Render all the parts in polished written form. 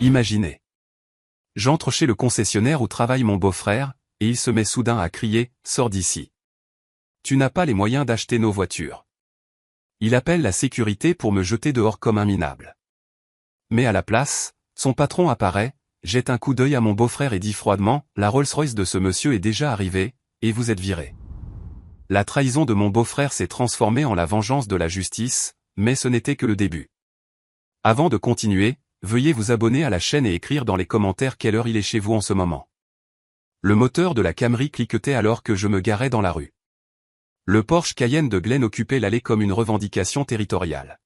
Imaginez. J'entre chez le concessionnaire où travaille mon beau-frère, et il se met soudain à crier « Sors d'ici. Tu n'as pas les moyens d'acheter nos voitures. » Il appelle la sécurité pour me jeter dehors comme un minable. Mais à la place, son patron apparaît, jette un coup d'œil à mon beau-frère et dit froidement « La Rolls-Royce de ce monsieur est déjà arrivée, et vous êtes viré. » La trahison de mon beau-frère s'est transformée en la vengeance de la justice, mais ce n'était que le début. Avant de continuer, veuillez vous abonner à la chaîne et écrire dans les commentaires quelle heure il est chez vous en ce moment. Le moteur de la Camry cliquetait alors que je me garais dans la rue. Le Porsche Cayenne de Glenn occupait l'allée comme une revendication territoriale.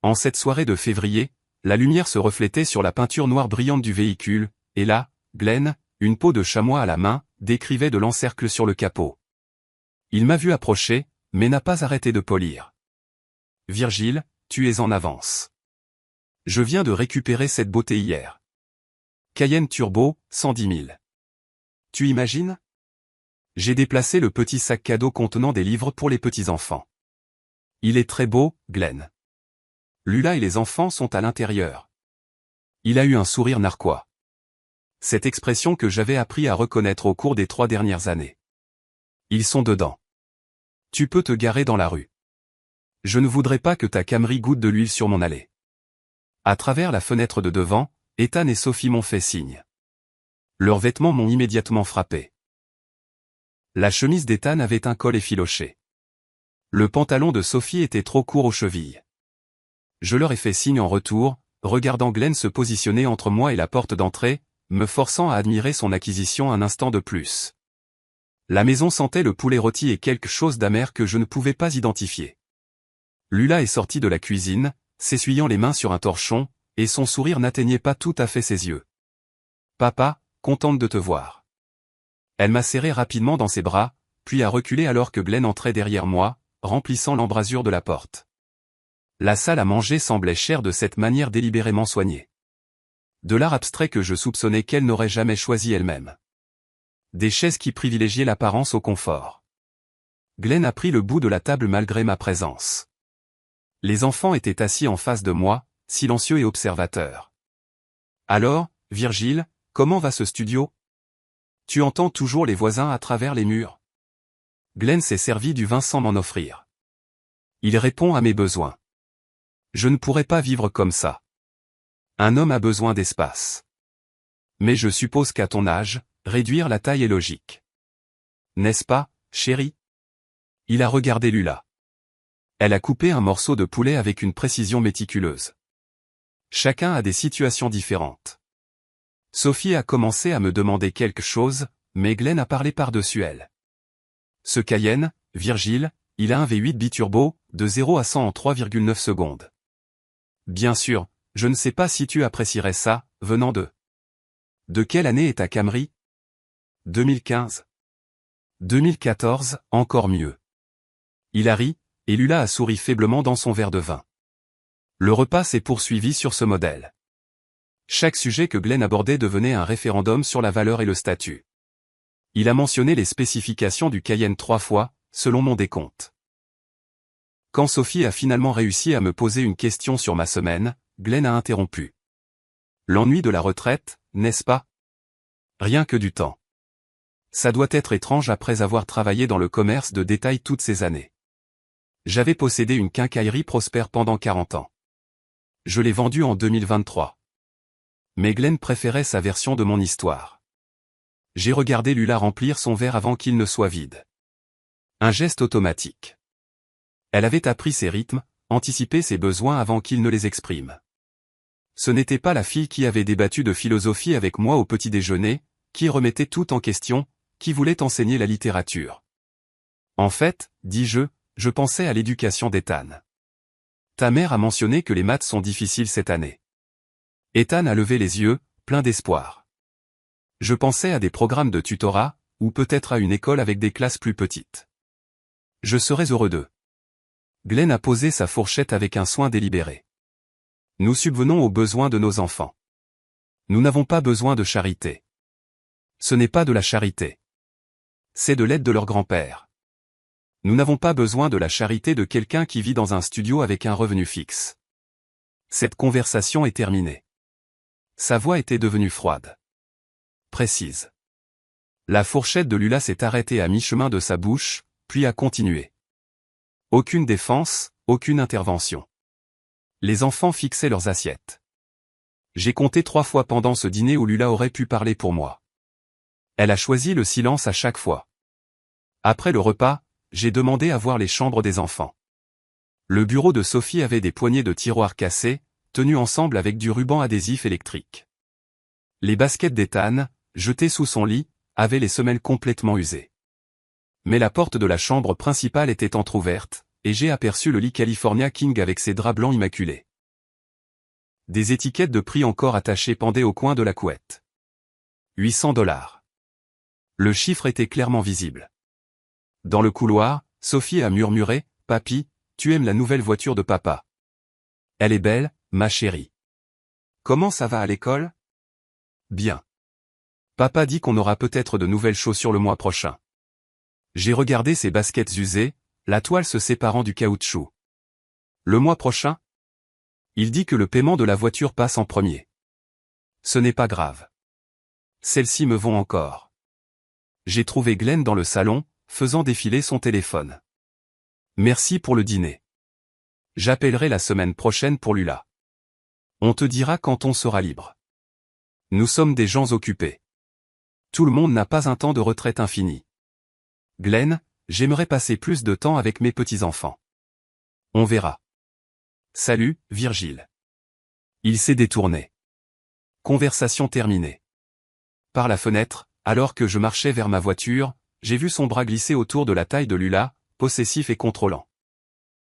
En cette soirée de février, la lumière se reflétait sur la peinture noire brillante du véhicule, et là, Glenn, une peau de chamois à la main, décrivait de l'encercle sur le capot. Il m'a vu approcher, mais n'a pas arrêté de polir. « Virgile, tu es en avance. Je viens de récupérer cette beauté hier. Cayenne Turbo, 110 000. Tu imagines? J'ai déplacé le petit sac cadeau contenant des livres pour les petits-enfants. Il est très beau, Glenn. Lula et les enfants sont à l'intérieur. » Il a eu un sourire narquois. Cette expression que j'avais appris à reconnaître au cours des 3 dernières années. Ils sont dedans. Tu peux te garer dans la rue. Je ne voudrais pas que ta Camry goûte de l'huile sur mon allée. À travers la fenêtre de devant, Ethan et Sophie m'ont fait signe. Leurs vêtements m'ont immédiatement frappé. La chemise d'Ethan avait un col effiloché. Le pantalon de Sophie était trop court aux chevilles. Je leur ai fait signe en retour, regardant Glenn se positionner entre moi et la porte d'entrée, me forçant à admirer son acquisition un instant de plus. La maison sentait le poulet rôti et quelque chose d'amer que je ne pouvais pas identifier. Lula est sortie de la cuisine, s'essuyant les mains sur un torchon, et son sourire n'atteignait pas tout à fait ses yeux. « Papa, contente de te voir. » Elle m'a serré rapidement dans ses bras, puis a reculé alors que Glenn entrait derrière moi, remplissant l'embrasure de la porte. La salle à manger semblait chère de cette manière délibérément soignée. De l'art abstrait que je soupçonnais qu'elle n'aurait jamais choisi elle-même. Des chaises qui privilégiaient l'apparence au confort. Glenn a pris le bout de la table malgré ma présence. Les enfants étaient assis en face de moi, silencieux et observateurs. « Alors, Virgile, comment va ce studio? Tu entends toujours les voisins à travers les murs? » Glenn s'est servi du vin sans m'en offrir. Il répond à mes besoins. Je ne pourrais pas vivre comme ça. Un homme a besoin d'espace. Mais je suppose qu'à ton âge, réduire la taille est logique. N'est-ce pas, chérie? Il a regardé Lula. Elle a coupé un morceau de poulet avec une précision méticuleuse. Chacun a des situations différentes. Sophie a commencé à me demander quelque chose, mais Glenn a parlé par-dessus elle. Ce Cayenne, Virgile, il a un V8 biturbo, de 0 à 100 en 3,9 secondes. Bien sûr, je ne sais pas si tu apprécierais ça, venant de... De quelle année est ta Camry? 2015. 2014, encore mieux. Il a ri, et Lula a souri faiblement dans son verre de vin. Le repas s'est poursuivi sur ce modèle. Chaque sujet que Glenn abordait devenait un référendum sur la valeur et le statut. Il a mentionné les spécifications du Cayenne 3 fois, selon mon décompte. Quand Sophie a finalement réussi à me poser une question sur ma semaine, Glenn a interrompu. L'ennui de la retraite, n'est-ce pas? Rien que du temps. Ça doit être étrange après avoir travaillé dans le commerce de détail toutes ces années. J'avais possédé une quincaillerie prospère pendant 40 ans. Je l'ai vendue en 2023. Mais Glenn préférait sa version de mon histoire. J'ai regardé Lula remplir son verre avant qu'il ne soit vide. Un geste automatique. Elle avait appris ses rythmes, anticipé ses besoins avant qu'il ne les exprime. Ce n'était pas la fille qui avait débattu de philosophie avec moi au petit déjeuner, qui remettait tout en question, qui voulait enseigner la littérature. En fait, dis-je, je pensais à l'éducation d'Ethan. Ta mère a mentionné que les maths sont difficiles cette année. Ethan a levé les yeux, plein d'espoir. Je pensais à des programmes de tutorat, ou peut-être à une école avec des classes plus petites. Je serais heureux d'eux. Glenn a posé sa fourchette avec un soin délibéré. Nous subvenons aux besoins de nos enfants. Nous n'avons pas besoin de charité. Ce n'est pas de la charité. C'est de l'aide de leur grand-père. Nous n'avons pas besoin de la charité de quelqu'un qui vit dans un studio avec un revenu fixe. Cette conversation est terminée. Sa voix était devenue froide. Précise. La fourchette de Lula s'est arrêtée à mi-chemin de sa bouche, puis a continué. Aucune défense, aucune intervention. Les enfants fixaient leurs assiettes. J'ai compté 3 fois pendant ce dîner où Lula aurait pu parler pour moi. Elle a choisi le silence à chaque fois. Après le repas, j'ai demandé à voir les chambres des enfants. Le bureau de Sophie avait des poignées de tiroirs cassés, tenus ensemble avec du ruban adhésif électrique. Les baskets d'Ethan, jetées sous son lit, avaient les semelles complètement usées. Mais la porte de la chambre principale était entr'ouverte, et j'ai aperçu le lit California King avec ses draps blancs immaculés. Des étiquettes de prix encore attachées pendaient au coin de la couette. 800 $. Le chiffre était clairement visible. Dans le couloir, Sophie a murmuré, « Papy, tu aimes la nouvelle voiture de papa. Elle est belle, ma chérie. Comment ça va à l'école? Bien. Papa dit qu'on aura peut-être de nouvelles chaussures le mois prochain. » J'ai regardé ses baskets usées, la toile se séparant du caoutchouc. Le mois prochain? Il dit que le paiement de la voiture passe en premier. Ce n'est pas grave. Celles-ci me vont encore. J'ai trouvé Glenn dans le salon, faisant défiler son téléphone. Merci pour le dîner. J'appellerai la semaine prochaine pour Lula. On te dira quand on sera libre. Nous sommes des gens occupés. Tout le monde n'a pas un temps de retraite infini. Glenn, j'aimerais passer plus de temps avec mes petits-enfants. On verra. Salut, Virgile. Il s'est détourné. Conversation terminée. Par la fenêtre, alors que je marchais vers ma voiture, j'ai vu son bras glisser autour de la taille de Lula, possessif et contrôlant.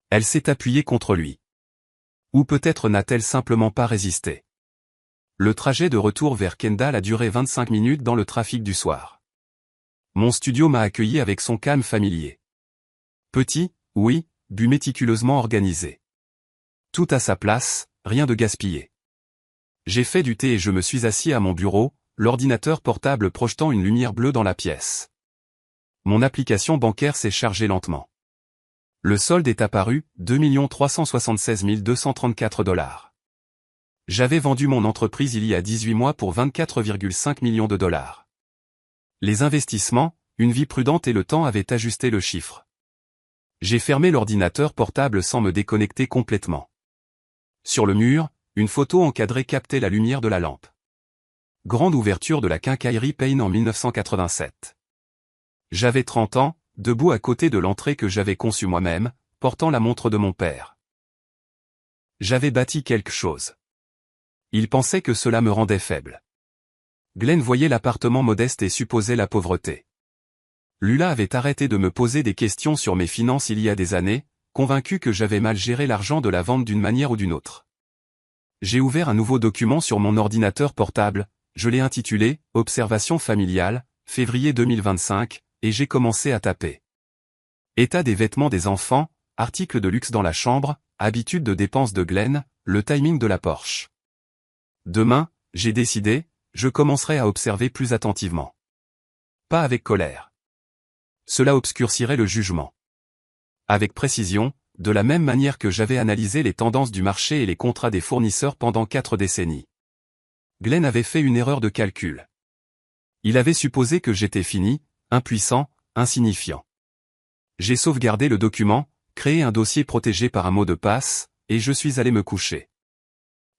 Elle s'est appuyée contre lui. Ou peut-être n'a-t-elle simplement pas résisté. Le trajet de retour vers Kendall a duré 25 minutes dans le trafic du soir. Mon studio m'a accueilli avec son calme familier. Petit, oui, but méticuleusement organisé. Tout à sa place, rien de gaspillé. J'ai fait du thé et je me suis assis à mon bureau, l'ordinateur portable projetant une lumière bleue dans la pièce. Mon application bancaire s'est chargée lentement. Le solde est apparu, 2 376 234 $. J'avais vendu mon entreprise il y a 18 mois pour 24,5 millions de dollars. Les investissements, une vie prudente et le temps avaient ajusté le chiffre. J'ai fermé l'ordinateur portable sans me déconnecter complètement. Sur le mur, une photo encadrée captait la lumière de la lampe. Grande ouverture de la quincaillerie Payne en 1987. J'avais 30 ans, debout à côté de l'entrée que j'avais conçue moi-même, portant la montre de mon père. J'avais bâti quelque chose. Il pensait que cela me rendait faible. Glenn voyait l'appartement modeste et supposait la pauvreté. Lula avait arrêté de me poser des questions sur mes finances il y a des années, convaincu que j'avais mal géré l'argent de la vente d'une manière ou d'une autre. J'ai ouvert un nouveau document sur mon ordinateur portable, je l'ai intitulé « Observation familiale, février 2025 », et j'ai commencé à taper. État des vêtements des enfants, articles de luxe dans la chambre, habitudes de dépenses de Glenn, le timing de la Porsche. Demain, j'ai décidé, je commencerai à observer plus attentivement. Pas avec colère. Cela obscurcirait le jugement. Avec précision, de la même manière que j'avais analysé les tendances du marché et les contrats des fournisseurs pendant 4 décennies. Glenn avait fait une erreur de calcul. Il avait supposé que j'étais fini, impuissant, insignifiant. J'ai sauvegardé le document, créé un dossier protégé par un mot de passe, et je suis allé me coucher.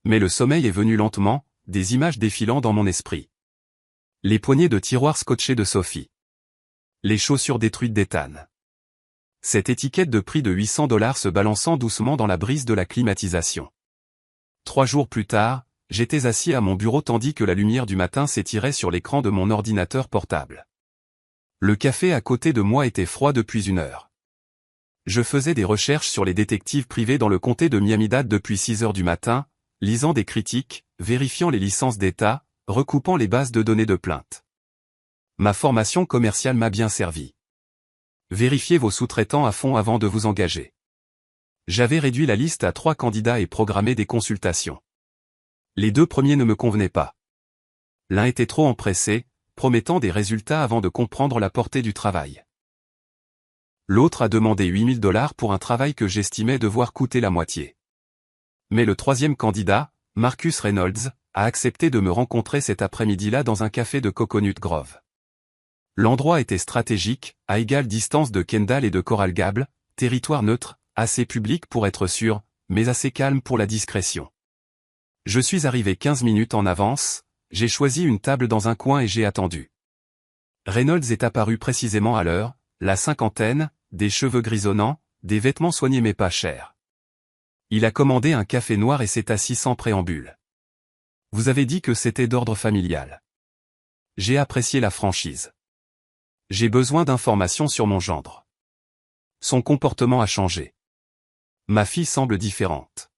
Mais le sommeil est venu lentement, des images défilant dans mon esprit. Les poignées de tiroirs scotchés de Sophie. Les chaussures détruites d'Ethan. Cette étiquette de prix de 800 $ se balançant doucement dans la brise de la climatisation. 3 jours plus tard, j'étais assis à mon bureau tandis que la lumière du matin s'étirait sur l'écran de mon ordinateur portable. Le café à côté de moi était froid depuis 1 heure. Je faisais des recherches sur les détectives privés dans le comté de Miami-Dade depuis 6 heures du matin, lisant des critiques, vérifiant les licences d'État, recoupant les bases de données de plainte. Ma formation commerciale m'a bien servi. Vérifiez vos sous-traitants à fond avant de vous engager. J'avais réduit la liste à 3 candidats et programmé des consultations. Les 2 premiers ne me convenaient pas. L'un était trop empressé, promettant des résultats avant de comprendre la portée du travail. L'autre a demandé 8 000 $ pour un travail que j'estimais devoir coûter la moitié. Mais le 3e candidat, Marcus Reynolds, a accepté de me rencontrer cet après-midi-là dans un café de Coconut Grove. L'endroit était stratégique, à égale distance de Kendall et de Coral Gable, territoire neutre, assez public pour être sûr, mais assez calme pour la discrétion. Je suis arrivé 15 minutes en avance, j'ai choisi une table dans un coin et j'ai attendu. Reynolds est apparu précisément à l'heure, la cinquantaine, des cheveux grisonnants, des vêtements soignés mais pas chers. Il a commandé un café noir et s'est assis sans préambule. Vous avez dit que c'était d'ordre familial. J'ai apprécié la franchise. J'ai besoin d'informations sur mon gendre. Son comportement a changé. Ma fille semble différente.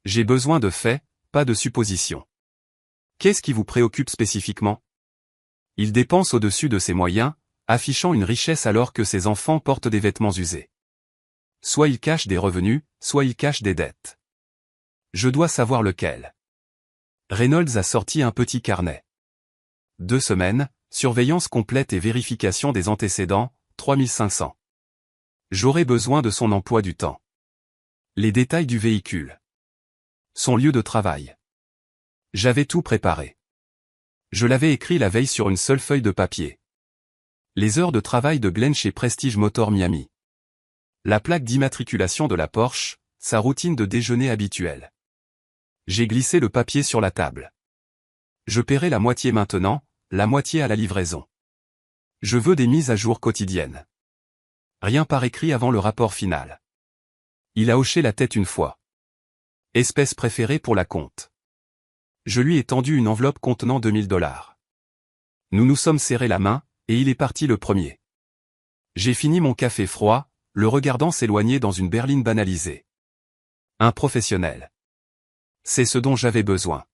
J'ai besoin de faits, pas de suppositions. Qu'est-ce qui vous préoccupe spécifiquement? Il dépense au-dessus de ses moyens, affichant une richesse alors que ses enfants portent des vêtements usés. Soit il cache des revenus, soit il cache des dettes. Je dois savoir lequel. Reynolds a sorti un petit carnet. 2 semaines, surveillance complète et vérification des antécédents, 3500. J'aurai besoin de son emploi du temps. Les détails du véhicule. Son lieu de travail. J'avais tout préparé. Je l'avais écrit la veille sur une seule feuille de papier. Les heures de travail de Glenn chez Prestige Motor Miami. La plaque d'immatriculation de la Porsche, sa routine de déjeuner habituelle. J'ai glissé le papier sur la table. Je paierai la moitié maintenant, la moitié à la livraison. Je veux des mises à jour quotidiennes. Rien par écrit avant le rapport final. Il a hoché la tête une fois. Espèce préférée pour la compte. Je lui ai tendu une enveloppe contenant $2000. Nous nous sommes serrés la main, et il est parti le premier. J'ai fini mon café froid, le regardant s'éloigner dans une berline banalisée. Un professionnel. C'est ce dont j'avais besoin.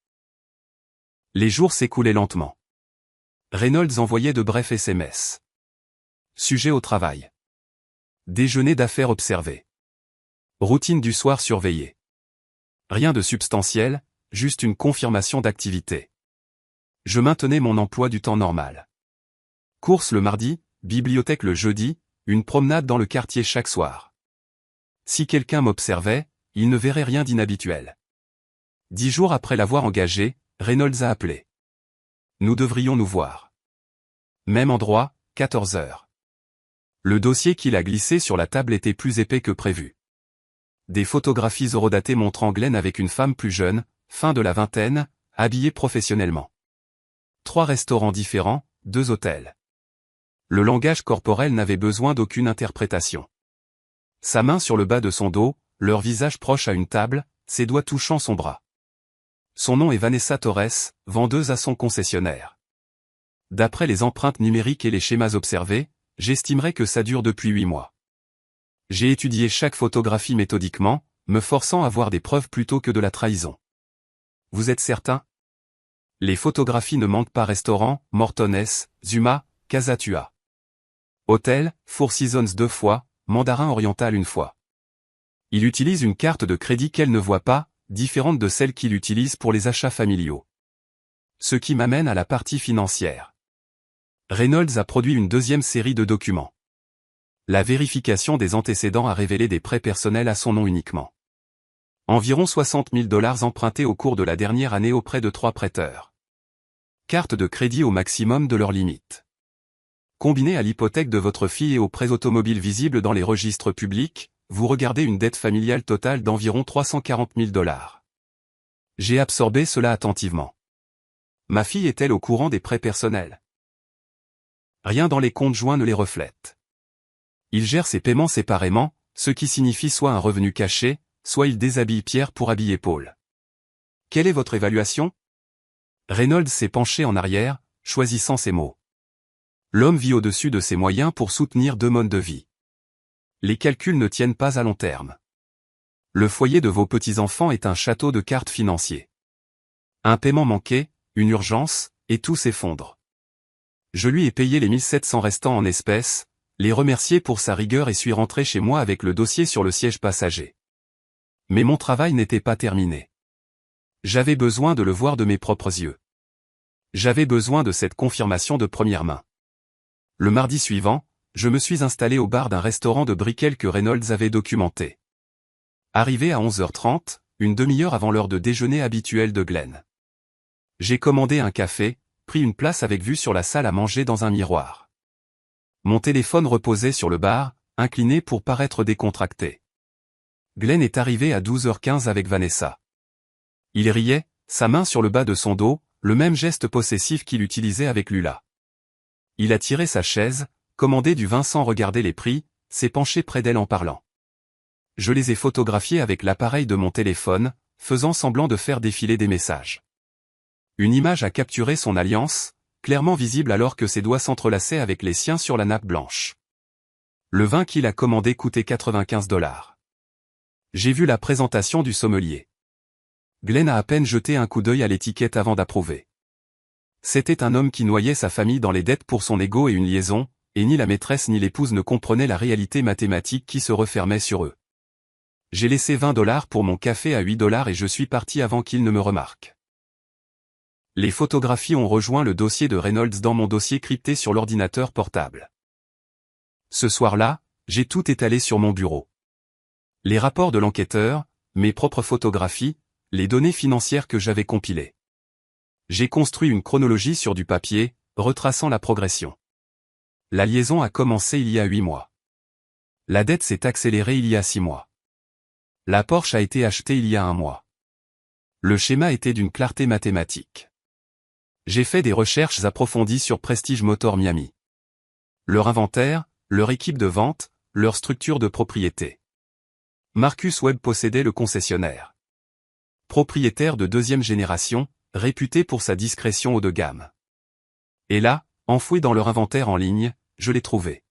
Les jours s'écoulaient lentement. Reynolds envoyait de brefs SMS. Sujet au travail. Déjeuner d'affaires observé. Routine du soir surveillée. Rien de substantiel, juste une confirmation d'activité. Je maintenais mon emploi du temps normal. Course le mardi, bibliothèque le jeudi, une promenade dans le quartier chaque soir. Si quelqu'un m'observait, il ne verrait rien d'inhabituel. 10 jours après l'avoir engagé, Reynolds a appelé. Nous devrions nous voir. Même endroit, 14 heures. Le dossier qu'il a glissé sur la table était plus épais que prévu. Des photographies horodatées montrant Glenn avec une femme plus jeune, fin de la vingtaine, habillée professionnellement. 3 restaurants différents, 2 hôtels. Le langage corporel n'avait besoin d'aucune interprétation. Sa main sur le bas de son dos, leur visage proche à une table, ses doigts touchant son bras. Son nom est Vanessa Torres, vendeuse à son concessionnaire. D'après les empreintes numériques et les schémas observés, j'estimerais que ça dure depuis 8 mois. J'ai étudié chaque photographie méthodiquement, me forçant à voir des preuves plutôt que de la trahison. Vous êtes certain? Les photographies ne manquent pas. Restaurant, Mortones, Zuma, Casa Tua. Hôtel, Four Seasons 2 fois, Mandarin Oriental 1 fois. Il utilise une carte de crédit qu'elle ne voit pas, différente de celle qu'il utilise pour les achats familiaux. Ce qui m'amène à la partie financière. Reynolds a produit une deuxième série de documents. La vérification des antécédents a révélé des prêts personnels à son nom uniquement. Environ $60 000 empruntés au cours de la dernière année auprès de 3 prêteurs. Carte de crédit au maximum de leurs limites. Combiné à l'hypothèque de votre fille et aux prêts automobiles visibles dans les registres publics, vous regardez une dette familiale totale d'environ $340 000. J'ai absorbé cela attentivement. Ma fille est-elle au courant des prêts personnels? Rien dans les comptes joints ne les reflète. Il gère ses paiements séparément, ce qui signifie soit un revenu caché, soit il déshabille Pierre pour habiller Paul. Quelle est votre évaluation? Reynolds s'est penché en arrière, choisissant ses mots. L'homme vit au-dessus de ses moyens pour soutenir 2 modes de vie. Les calculs ne tiennent pas à long terme. Le foyer de vos petits-enfants est un château de cartes financier. Un paiement manqué, une urgence, et tout s'effondre. Je lui ai payé les 1700 restants en espèces, les remercier pour sa rigueur et suis rentré chez moi avec le dossier sur le siège passager. Mais mon travail n'était pas terminé. J'avais besoin de le voir de mes propres yeux. J'avais besoin de cette confirmation de première main. Le mardi suivant, je me suis installé au bar d'un restaurant de Brickell que Reynolds avait documenté. Arrivé à 11h30, une demi-heure avant l'heure de déjeuner habituelle de Glenn. J'ai commandé un café, pris une place avec vue sur la salle à manger dans un miroir. Mon téléphone reposait sur le bar, incliné pour paraître décontracté. Glenn est arrivé à 12h15 avec Vanessa. Il riait, sa main sur le bas de son dos, le même geste possessif qu'il utilisait avec Lula. Il a tiré sa chaise, commandé du vin sans regarder les prix, s'est penché près d'elle en parlant. Je les ai photographiés avec l'appareil de mon téléphone, faisant semblant de faire défiler des messages. Une image a capturé son alliance, clairement visible alors que ses doigts s'entrelaçaient avec les siens sur la nappe blanche. Le vin qu'il a commandé coûtait 95 $. J'ai vu la présentation du sommelier. Glenn a à peine jeté un coup d'œil à l'étiquette avant d'approuver. C'était un homme qui noyait sa famille dans les dettes pour son ego et une liaison, et ni la maîtresse ni l'épouse ne comprenaient la réalité mathématique qui se refermait sur eux. J'ai laissé 20 $ pour mon café à 8 $ et je suis parti avant qu'il ne me remarque. Les photographies ont rejoint le dossier de Reynolds dans mon dossier crypté sur l'ordinateur portable. Ce soir-là, j'ai tout étalé sur mon bureau. Les rapports de l'enquêteur, mes propres photographies, les données financières que j'avais compilées. J'ai construit une chronologie sur du papier, retraçant la progression. La liaison a commencé il y a 8 mois. La dette s'est accélérée il y a 6 mois. La Porsche a été achetée il y a 1 mois. Le schéma était d'une clarté mathématique. J'ai fait des recherches approfondies sur Prestige Motor Miami. Leur inventaire, leur équipe de vente, leur structure de propriété. Marcus Webb possédait le concessionnaire. Propriétaire de 2e génération, réputé pour sa discrétion haut de gamme. Et là, enfoui dans leur inventaire en ligne, je l'ai trouvé.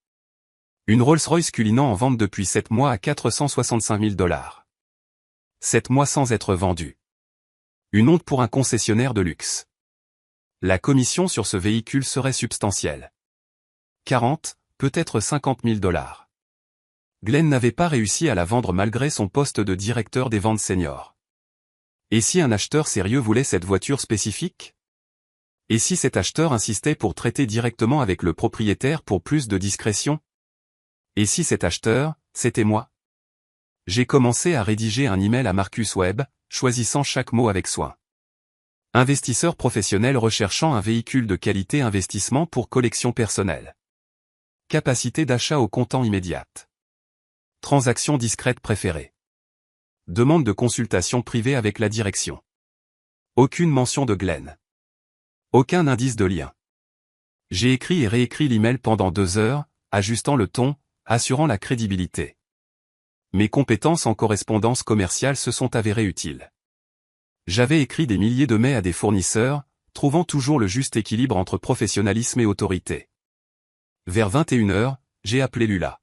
Une Rolls-Royce Cullinan en vente depuis 7 mois à 465 000 $. 7 mois sans être vendue. Une honte pour un concessionnaire de luxe. La commission sur ce véhicule serait substantielle. 40, peut-être 50 000 $. Glenn n'avait pas réussi à la vendre malgré son poste de directeur des ventes seniors. Et si un acheteur sérieux voulait cette voiture spécifique? Et si cet acheteur insistait pour traiter directement avec le propriétaire pour plus de discrétion? Et si cet acheteur, c'était moi? J'ai commencé à rédiger un email à Marcus Webb, choisissant chaque mot avec soin. Investisseur professionnel recherchant un véhicule de qualité, investissement pour collection personnelle. Capacité d'achat au comptant immédiate. Transaction discrète préférée. Demande de consultation privée avec la direction. Aucune mention de Glenn. Aucun indice de lien. J'ai écrit et réécrit l'email pendant 2 heures, ajustant le ton, assurant la crédibilité. Mes compétences en correspondance commerciale se sont avérées utiles. J'avais écrit des milliers de mails à des fournisseurs, trouvant toujours le juste équilibre entre professionnalisme et autorité. Vers 21 heures, j'ai appelé Lula.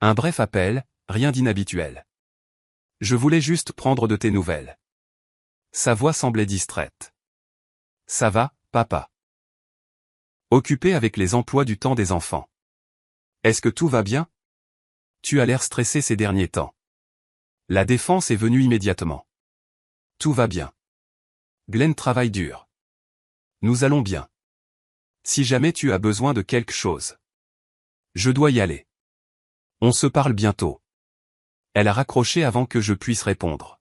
Un bref appel, rien d'inhabituel. Je voulais juste prendre de tes nouvelles. Sa voix semblait distraite. Ça va, papa? Occupé avec les emplois du temps des enfants. Est-ce que tout va bien? Tu as l'air stressé ces derniers temps. La défense est venue immédiatement. Tout va bien. Glenn travaille dur. Nous allons bien. Si jamais tu as besoin de quelque chose. Je dois y aller. On se parle bientôt. Elle a raccroché avant que je puisse répondre.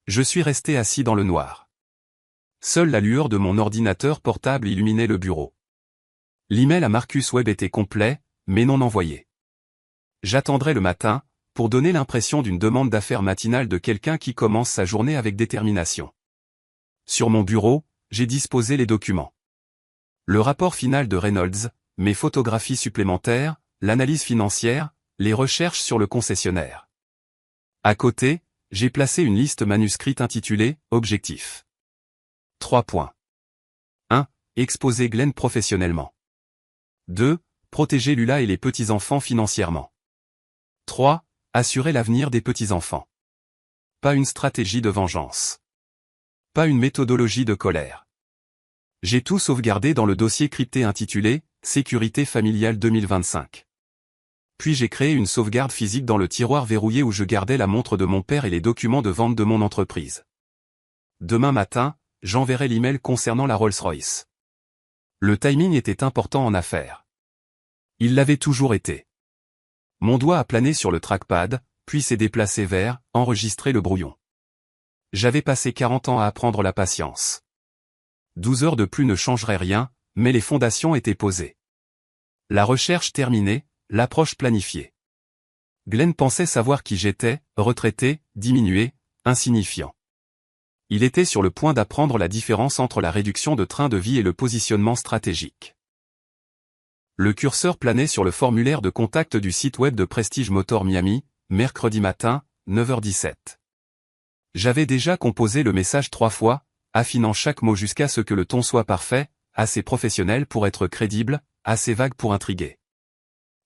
Je suis resté assis dans le noir. Seule la lueur de mon ordinateur portable illuminait le bureau. L'email à Marcus Webb était complet, mais non envoyé. J'attendrai le matin, pour donner l'impression d'une demande d'affaires matinale de quelqu'un qui commence sa journée avec détermination. Sur mon bureau, j'ai disposé les documents. Le rapport final de Reynolds, mes photographies supplémentaires, l'analyse financière, les recherches sur le concessionnaire. À côté, j'ai placé une liste manuscrite intitulée « Objectifs ». 3 points. 1. Exposer Glenn professionnellement. 2. Protéger Lula et les petits-enfants financièrement. 3. Assurer l'avenir des petits-enfants. Pas une stratégie de vengeance. Pas une méthodologie de colère. J'ai tout sauvegardé dans le dossier crypté intitulé « Sécurité familiale 2025 ». Puis j'ai créé une sauvegarde physique dans le tiroir verrouillé où je gardais la montre de mon père et les documents de vente de mon entreprise. Demain matin, j'enverrai l'email concernant la Rolls-Royce. Le timing était important en affaires. Il l'avait toujours été. Mon doigt a plané sur le trackpad, puis s'est déplacé vers « Enregistrer le brouillon ». J'avais passé 40 ans à apprendre la patience. 12 heures de plus ne changeraient rien, mais les fondations étaient posées. La recherche terminée, l'approche planifiée. Glenn pensait savoir qui j'étais, retraité, diminué, insignifiant. Il était sur le point d'apprendre la différence entre la réduction de train de vie et le positionnement stratégique. Le curseur planait sur le formulaire de contact du site web de Prestige Motor Miami, mercredi matin, 9h17. J'avais déjà composé le message 3 fois, affinant chaque mot jusqu'à ce que le ton soit parfait, assez professionnel pour être crédible, assez vague pour intriguer.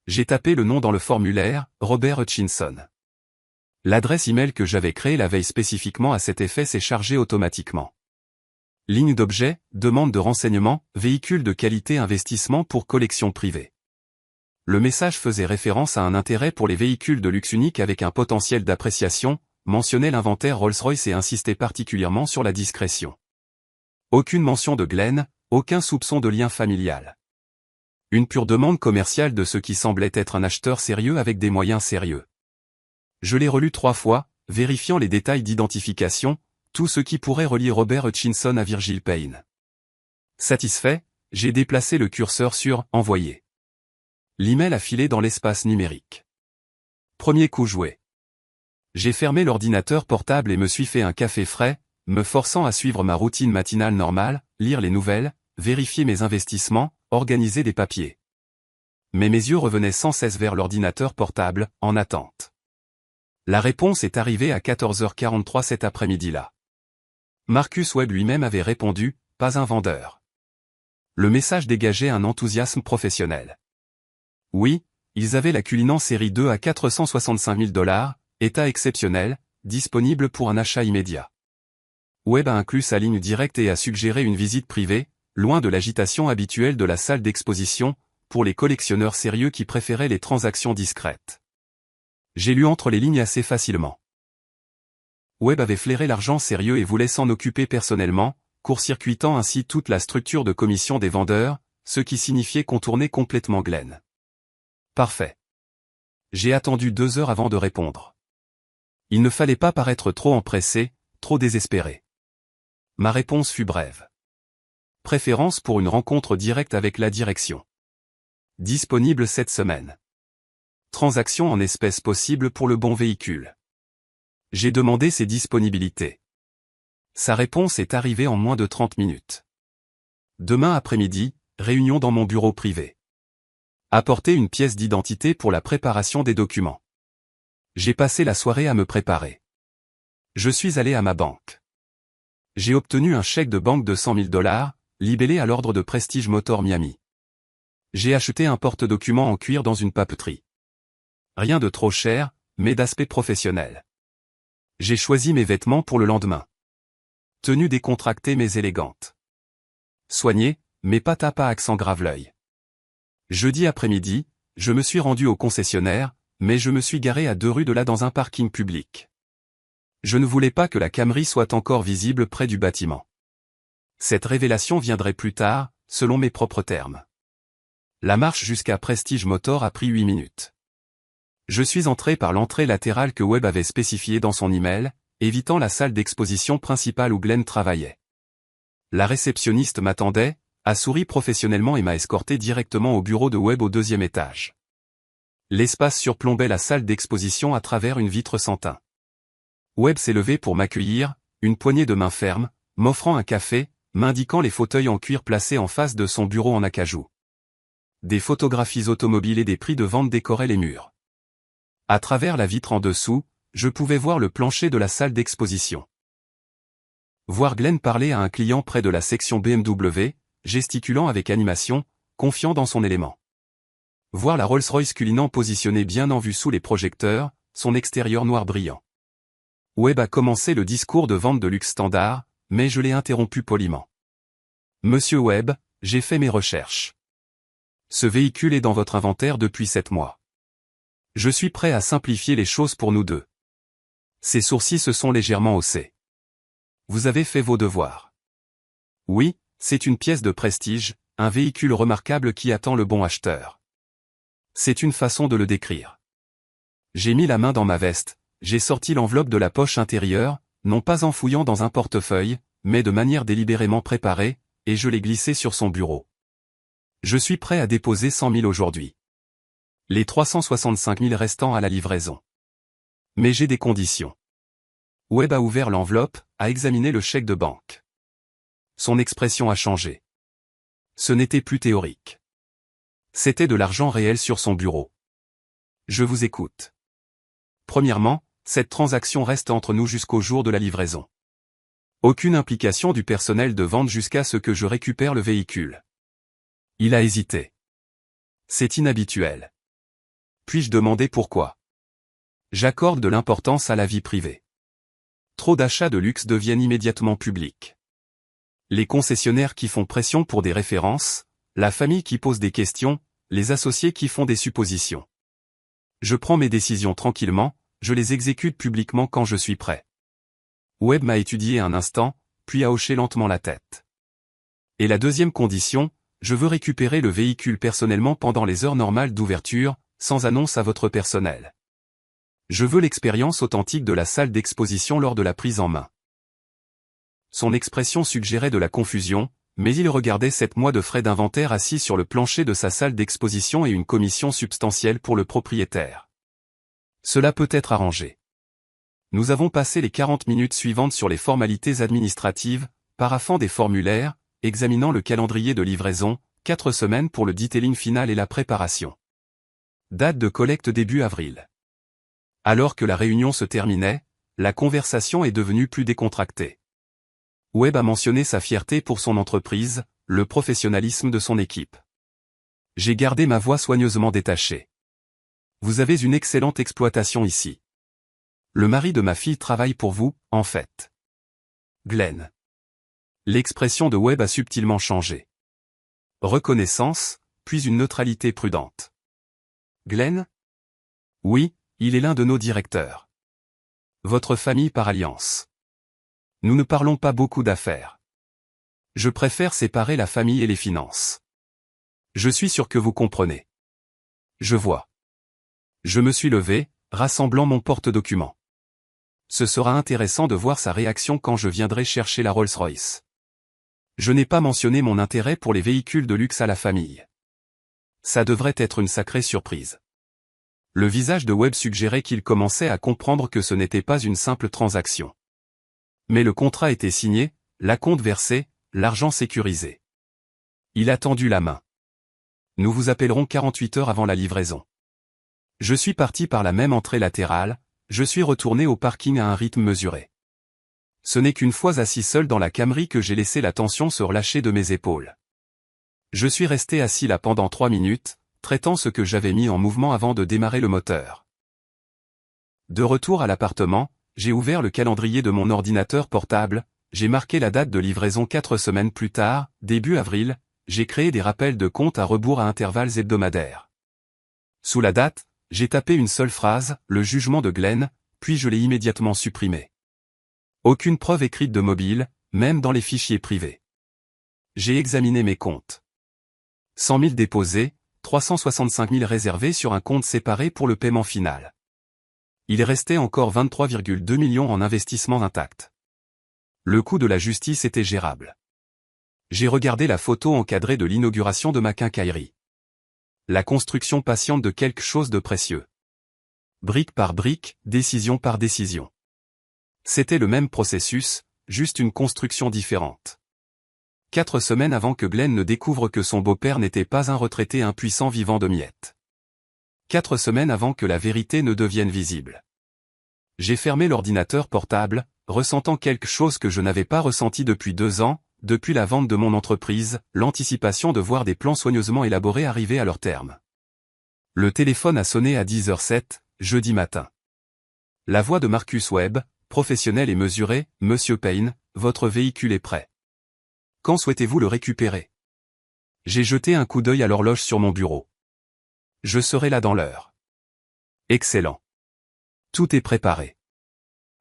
J'ai tapé le nom dans le formulaire, Robert Hutchinson. L'adresse email que j'avais créée la veille spécifiquement à cet effet s'est chargée automatiquement. Ligne d'objet, demande de renseignements, véhicule de qualité, investissement pour collection privée. Le message faisait référence à un intérêt pour les véhicules de luxe unique avec un potentiel d'appréciation, mentionnait l'inventaire Rolls-Royce et insistait particulièrement sur la discrétion. Aucune mention de Glenn, aucun soupçon de lien familial. Une pure demande commerciale de ce qui semblait être un acheteur sérieux avec des moyens sérieux. Je l'ai relu 3 fois, vérifiant les détails d'identification, tout ce qui pourrait relier Robert Hutchinson à Virgil Payne. Satisfait, j'ai déplacé le curseur sur « Envoyer ». L'email a filé dans l'espace numérique. Premier coup joué. J'ai fermé l'ordinateur portable et me suis fait un café frais, me forçant à suivre ma routine matinale normale, lire les nouvelles, vérifier mes investissements, organiser des papiers. Mais mes yeux revenaient sans cesse vers l'ordinateur portable, en attente. La réponse est arrivée à 14h43 cet après-midi-là. Marcus Webb lui-même avait répondu, pas un vendeur. Le message dégageait un enthousiasme professionnel. Oui, ils avaient la Cullinan série 2 à 465 000 $, état exceptionnel, disponible pour un achat immédiat. Webb a inclus sa ligne directe et a suggéré une visite privée, loin de l'agitation habituelle de la salle d'exposition, pour les collectionneurs sérieux qui préféraient les transactions discrètes. J'ai lu entre les lignes assez facilement. Webb avait flairé l'argent sérieux et voulait s'en occuper personnellement, court-circuitant ainsi toute la structure de commission des vendeurs, ce qui signifiait contourner complètement Glenn. Parfait. J'ai attendu 2 heures avant de répondre. Il ne fallait pas paraître trop empressé, trop désespéré. Ma réponse fut brève. Préférence pour une rencontre directe avec la direction. Disponible cette semaine. Transaction en espèces possible pour le bon véhicule. J'ai demandé ses disponibilités. Sa réponse est arrivée en moins de 30 minutes. Demain après-midi, réunion dans mon bureau privé. Apporter une pièce d'identité pour la préparation des documents. J'ai passé la soirée à me préparer. Je suis allé à ma banque. J'ai obtenu un chèque de banque de 100 000 $, libellé à l'ordre de Prestige Motor Miami. J'ai acheté un porte-documents en cuir dans une papeterie. Rien de trop cher, mais d'aspect professionnel. J'ai choisi mes vêtements pour le lendemain. Tenue décontractée mais élégante. Soignée, mais pas tape à accent grave-l'œil. Jeudi après-midi, je me suis rendu au concessionnaire, mais je me suis garé à 2 rues de là dans un parking public. Je ne voulais pas que la Camry soit encore visible près du bâtiment. Cette révélation viendrait plus tard, selon mes propres termes. La marche jusqu'à Prestige Motor a pris 8 minutes. Je suis entré par l'entrée latérale que Webb avait spécifiée dans son email, évitant la salle d'exposition principale où Glenn travaillait. La réceptionniste m'attendait, a souri professionnellement et m'a escorté directement au bureau de Webb au 2e étage. L'espace surplombait la salle d'exposition à travers une vitre sans teint. Webb s'est levé pour m'accueillir, une poignée de main ferme, m'offrant un café, m'indiquant les fauteuils en cuir placés en face de son bureau en acajou. Des photographies automobiles et des prix de vente décoraient les murs. À travers la vitre en dessous, je pouvais voir le plancher de la salle d'exposition. Voir Glenn parler à un client près de la section BMW, gesticulant avec animation, confiant dans son élément. Voir la Rolls-Royce Cullinan positionnée bien en vue sous les projecteurs, son extérieur noir brillant. Webb a commencé le discours de vente de luxe standard, mais je l'ai interrompu poliment. Monsieur Webb, j'ai fait mes recherches. Ce véhicule est dans votre inventaire depuis 7 mois. Je suis prêt à simplifier les choses pour nous deux. Ses sourcils se sont légèrement haussés. Vous avez fait vos devoirs. Oui, c'est une pièce de prestige, un véhicule remarquable qui attend le bon acheteur. C'est une façon de le décrire. J'ai mis la main dans ma veste, j'ai sorti l'enveloppe de la poche intérieure, non pas en fouillant dans un portefeuille, mais de manière délibérément préparée, et je l'ai glissé sur son bureau. Je suis prêt à déposer 100 000 aujourd'hui. Les 365 000 restants à la livraison. Mais j'ai des conditions. Webb a ouvert l'enveloppe, a examiné le chèque de banque. Son expression a changé. Ce n'était plus théorique. C'était de l'argent réel sur son bureau. Je vous écoute. Premièrement, cette transaction reste entre nous jusqu'au jour de la livraison. Aucune implication du personnel de vente jusqu'à ce que je récupère le véhicule. Il a hésité. C'est inhabituel. Puis-je demander pourquoi? J'accorde de l'importance à la vie privée. Trop d'achats de luxe deviennent immédiatement publics. Les concessionnaires qui font pression pour des références, la famille qui pose des questions, les associés qui font des suppositions. Je prends mes décisions tranquillement, je les exécute publiquement quand je suis prêt. Webb m'a étudié un instant, puis a hoché lentement la tête. Et la deuxième condition, je veux récupérer le véhicule personnellement pendant les heures normales d'ouverture, sans annonce à votre personnel. Je veux l'expérience authentique de la salle d'exposition lors de la prise en main. Son expression suggérait de la confusion, mais il regardait 7 mois de frais d'inventaire assis sur le plancher de sa salle d'exposition et une commission substantielle pour le propriétaire. Cela peut être arrangé. Nous avons passé les 40 minutes suivantes sur les formalités administratives, paraphant des formulaires, examinant le calendrier de livraison, 4 semaines pour le detailing final et la préparation. Date de collecte début avril. Alors que la réunion se terminait, la conversation est devenue plus décontractée. Webb a mentionné sa fierté pour son entreprise, le professionnalisme de son équipe. J'ai gardé ma voix soigneusement détachée. Vous avez une excellente exploitation ici. Le mari de ma fille travaille pour vous, en fait. Glenn. L'expression de Webb a subtilement changé. Reconnaissance, puis une neutralité prudente. Glenn? Oui, il est l'un de nos directeurs. Votre famille par alliance. Nous ne parlons pas beaucoup d'affaires. Je préfère séparer la famille et les finances. Je suis sûr que vous comprenez. Je vois. Je me suis levé, rassemblant mon porte-document. Ce sera intéressant de voir sa réaction quand je viendrai chercher la Rolls-Royce. Je n'ai pas mentionné mon intérêt pour les véhicules de luxe à la famille. Ça devrait être une sacrée surprise. Le visage de Webb suggérait qu'il commençait à comprendre que ce n'était pas une simple transaction. Mais le contrat était signé, l'acompte versé, l'argent sécurisé. Il a tendu la main. Nous vous appellerons 48 heures avant la livraison. Je suis parti par la même entrée latérale, je suis retourné au parking à un rythme mesuré. Ce n'est qu'une fois assis seul dans la Camry que j'ai laissé la tension se relâcher de mes épaules. Je suis resté assis là pendant 3 minutes, traitant ce que j'avais mis en mouvement avant de démarrer le moteur. De retour à l'appartement, j'ai ouvert le calendrier de mon ordinateur portable, j'ai marqué la date de livraison 4 semaines plus tard, début avril, j'ai créé des rappels de compte à rebours à intervalles hebdomadaires. Sous la date, j'ai tapé une seule phrase, le jugement de Glenn, puis je l'ai immédiatement supprimé. Aucune preuve écrite de mobile, même dans les fichiers privés. J'ai examiné mes comptes. 100 000 déposés, 365 000 réservés sur un compte séparé pour le paiement final. Il restait encore 23,2 millions en investissement intact. Le coût de la justice était gérable. J'ai regardé la photo encadrée de l'inauguration de ma quincaillerie. La construction patiente de quelque chose de précieux. Brique par brique, décision par décision. C'était le même processus, juste une construction différente. 4 semaines avant que Glenn ne découvre que son beau-père n'était pas un retraité impuissant vivant de miettes. 4 semaines avant que la vérité ne devienne visible. J'ai fermé l'ordinateur portable, ressentant quelque chose que je n'avais pas ressenti depuis 2 ans, depuis la vente de mon entreprise, l'anticipation de voir des plans soigneusement élaborés arriver à leur terme. Le téléphone a sonné à 10h07, jeudi matin. La voix de Marcus Webb, professionnel et mesuré, Monsieur Payne, votre véhicule est prêt. Quand souhaitez-vous le récupérer? J'ai jeté un coup d'œil à l'horloge sur mon bureau. Je serai là dans l'heure. Excellent. Tout est préparé.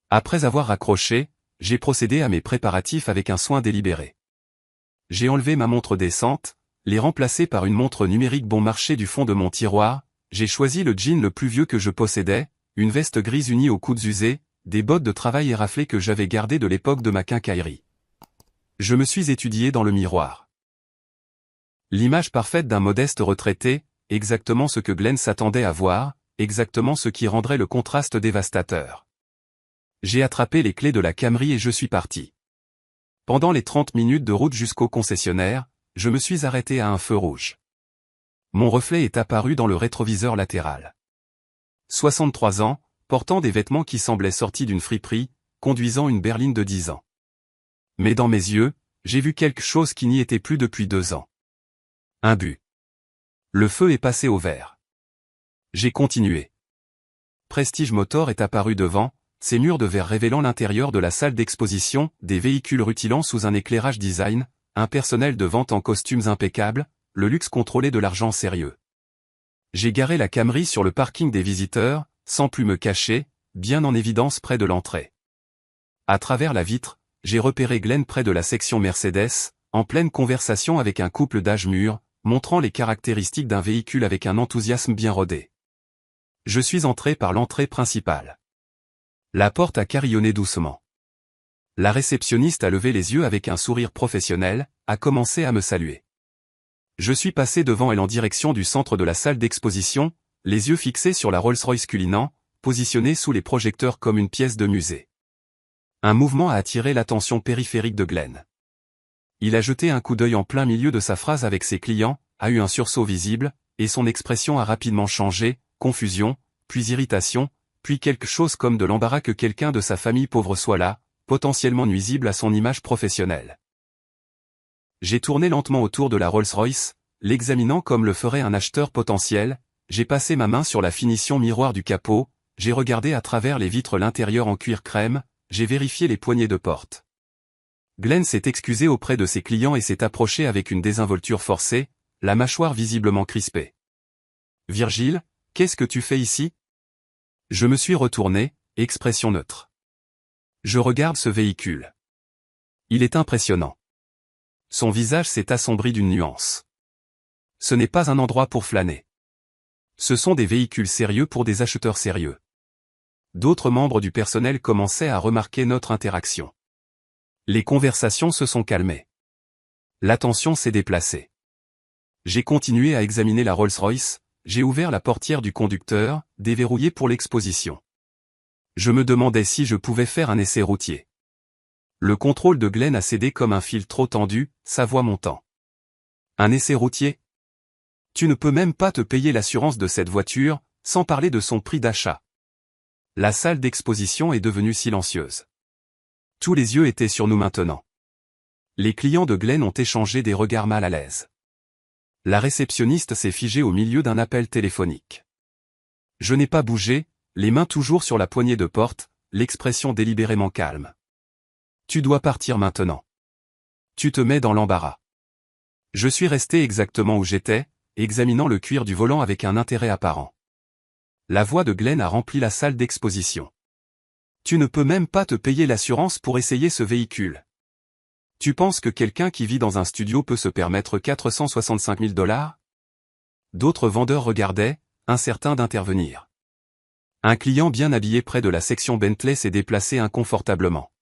Après avoir raccroché, j'ai procédé à mes préparatifs avec un soin délibéré. J'ai enlevé ma montre descente, les remplacé par une montre numérique bon marché du fond de mon tiroir, j'ai choisi le jean le plus vieux que je possédais, une veste grise unie aux coudes usés, des bottes de travail éraflées que j'avais gardées de l'époque de ma quincaillerie. Je me suis étudié dans le miroir. L'image parfaite d'un modeste retraité, exactement ce que Glenn s'attendait à voir, exactement ce qui rendrait le contraste dévastateur. J'ai attrapé les clés de la Camry et je suis parti. Pendant les 30 minutes de route jusqu'au concessionnaire, je me suis arrêté à un feu rouge. Mon reflet est apparu dans le rétroviseur latéral. 63 ans, portant des vêtements qui semblaient sortis d'une friperie, conduisant une berline de 10 ans. Mais dans mes yeux, j'ai vu quelque chose qui n'y était plus depuis 2 ans. Un but. Le feu est passé au vert. J'ai continué. Prestige Motor est apparu devant, ses murs de verre révélant l'intérieur de la salle d'exposition, des véhicules rutilant sous un éclairage design, un personnel de vente en costumes impeccables, le luxe contrôlé de l'argent sérieux. J'ai garé la Camry sur le parking des visiteurs, sans plus me cacher, bien en évidence près de l'entrée. À travers la vitre, j'ai repéré Glenn près de la section Mercedes, en pleine conversation avec un couple d'âge mûr, montrant les caractéristiques d'un véhicule avec un enthousiasme bien rodé. Je suis entré par l'entrée principale. La porte a carillonné doucement. La réceptionniste a levé les yeux avec un sourire professionnel, a commencé à me saluer. Je suis passé devant elle en direction du centre de la salle d'exposition, les yeux fixés sur la Rolls-Royce Cullinan, positionnée sous les projecteurs comme une pièce de musée. Un mouvement a attiré l'attention périphérique de Glenn. Il a jeté un coup d'œil en plein milieu de sa phrase avec ses clients, a eu un sursaut visible, et son expression a rapidement changé, confusion, puis irritation, puis quelque chose comme de l'embarras que quelqu'un de sa famille pauvre soit là, potentiellement nuisible à son image professionnelle. J'ai tourné lentement autour de la Rolls-Royce, l'examinant comme le ferait un acheteur potentiel, j'ai passé ma main sur la finition miroir du capot, j'ai regardé à travers les vitres l'intérieur en cuir crème, j'ai vérifié les poignées de porte. Glenn s'est excusé auprès de ses clients et s'est approché avec une désinvolture forcée, la mâchoire visiblement crispée. « Virgile, qu'est-ce que tu fais ici ?» Je me suis retourné, expression neutre. Je regarde ce véhicule. Il est impressionnant. Son visage s'est assombri d'une nuance. Ce n'est pas un endroit pour flâner. Ce sont des véhicules sérieux pour des acheteurs sérieux. D'autres membres du personnel commençaient à remarquer notre interaction. Les conversations se sont calmées. L'attention s'est déplacée. J'ai continué à examiner la Rolls-Royce, j'ai ouvert la portière du conducteur, déverrouillée pour l'exposition. Je me demandais si je pouvais faire un essai routier. Le contrôle de Glenn a cédé comme un fil trop tendu, sa voix montant. Un essai routier ? Tu ne peux même pas te payer l'assurance de cette voiture, sans parler de son prix d'achat. La salle d'exposition est devenue silencieuse. Tous les yeux étaient sur nous maintenant. Les clients de Glenn ont échangé des regards mal à l'aise. La réceptionniste s'est figée au milieu d'un appel téléphonique. Je n'ai pas bougé, les mains toujours sur la poignée de porte, l'expression délibérément calme. Tu dois partir maintenant. Tu te mets dans l'embarras. Je suis resté exactement où j'étais, examinant le cuir du volant avec un intérêt apparent. La voix de Glenn a rempli la salle d'exposition. Tu ne peux même pas te payer l'assurance pour essayer ce véhicule. Tu penses que quelqu'un qui vit dans un studio peut se permettre 465 000 $? D'autres vendeurs regardaient, incertains d'intervenir. Un client bien habillé près de la section Bentley s'est déplacé inconfortablement.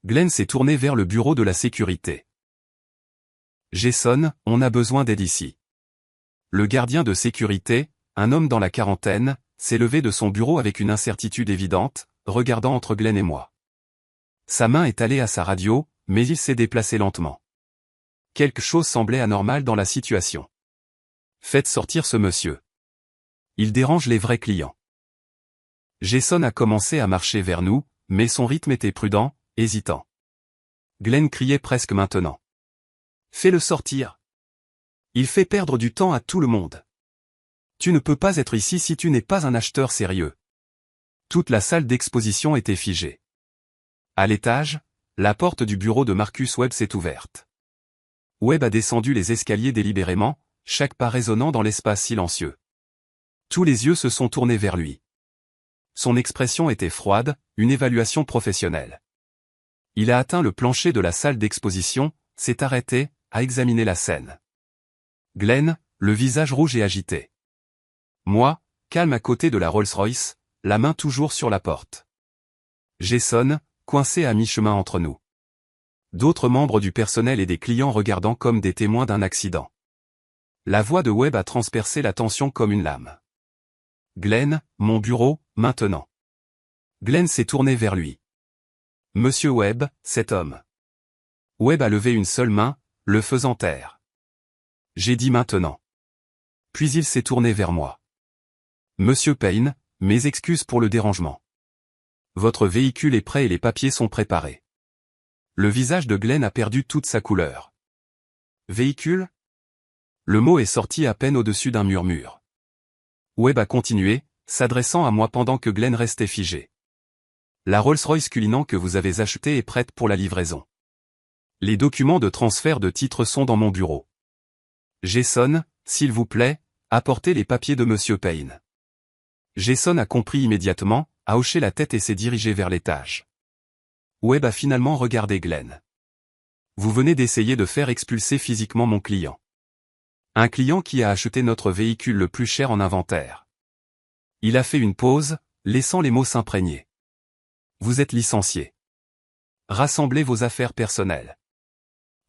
Glenn s'est tourné vers le bureau de la sécurité. Jason, on a besoin d'aide ici. Le gardien de sécurité, un homme dans la quarantaine, s'est levé de son bureau avec une incertitude évidente, regardant entre Glenn et moi. Sa main est allée à sa radio, mais il s'est déplacé lentement. Quelque chose semblait anormal dans la situation. Faites sortir ce monsieur. Il dérange les vrais clients. Jason a commencé à marcher vers nous, mais son rythme était prudent, hésitant. Glenn criait presque maintenant. Fais-le sortir. Il fait perdre du temps à tout le monde. Tu ne peux pas être ici si tu n'es pas un acheteur sérieux. Toute la salle d'exposition était figée. À l'étage, la porte du bureau de Marcus Webb s'est ouverte. Webb a descendu les escaliers délibérément, chaque pas résonnant dans l'espace silencieux. Tous les yeux se sont tournés vers lui. Son expression était froide, une évaluation professionnelle. Il a atteint le plancher de la salle d'exposition, s'est arrêté, a examiné la scène. Glenn, le visage rouge et agité. Moi, calme à côté de la Rolls-Royce, la main toujours sur la porte. Jason, coincé à mi-chemin entre nous. D'autres membres du personnel et des clients regardant comme des témoins d'un accident. La voix de Webb a transpercé la tension comme une lame. Glenn, mon bureau, maintenant. Glenn s'est tourné vers lui. Monsieur Webb, cet homme. Webb a levé une seule main, le faisant taire. J'ai dit maintenant. Puis il s'est tourné vers moi. Monsieur Payne, mes excuses pour le dérangement. Votre véhicule est prêt et les papiers sont préparés. Le visage de Glenn a perdu toute sa couleur. Véhicule ? Le mot est sorti à peine au-dessus d'un murmure. Webb a continué, s'adressant à moi pendant que Glenn restait figé. La Rolls-Royce Cullinan que vous avez achetée est prête pour la livraison. Les documents de transfert de titre sont dans mon bureau. Jason, s'il vous plaît, apportez les papiers de Monsieur Payne. Jason a compris immédiatement, a hoché la tête et s'est dirigé vers l'étage. Webb a finalement regardé Glenn. Vous venez d'essayer de faire expulser physiquement mon client. Un client qui a acheté notre véhicule le plus cher en inventaire. Il a fait une pause, laissant les mots s'imprégner. Vous êtes licencié. Rassemblez vos affaires personnelles.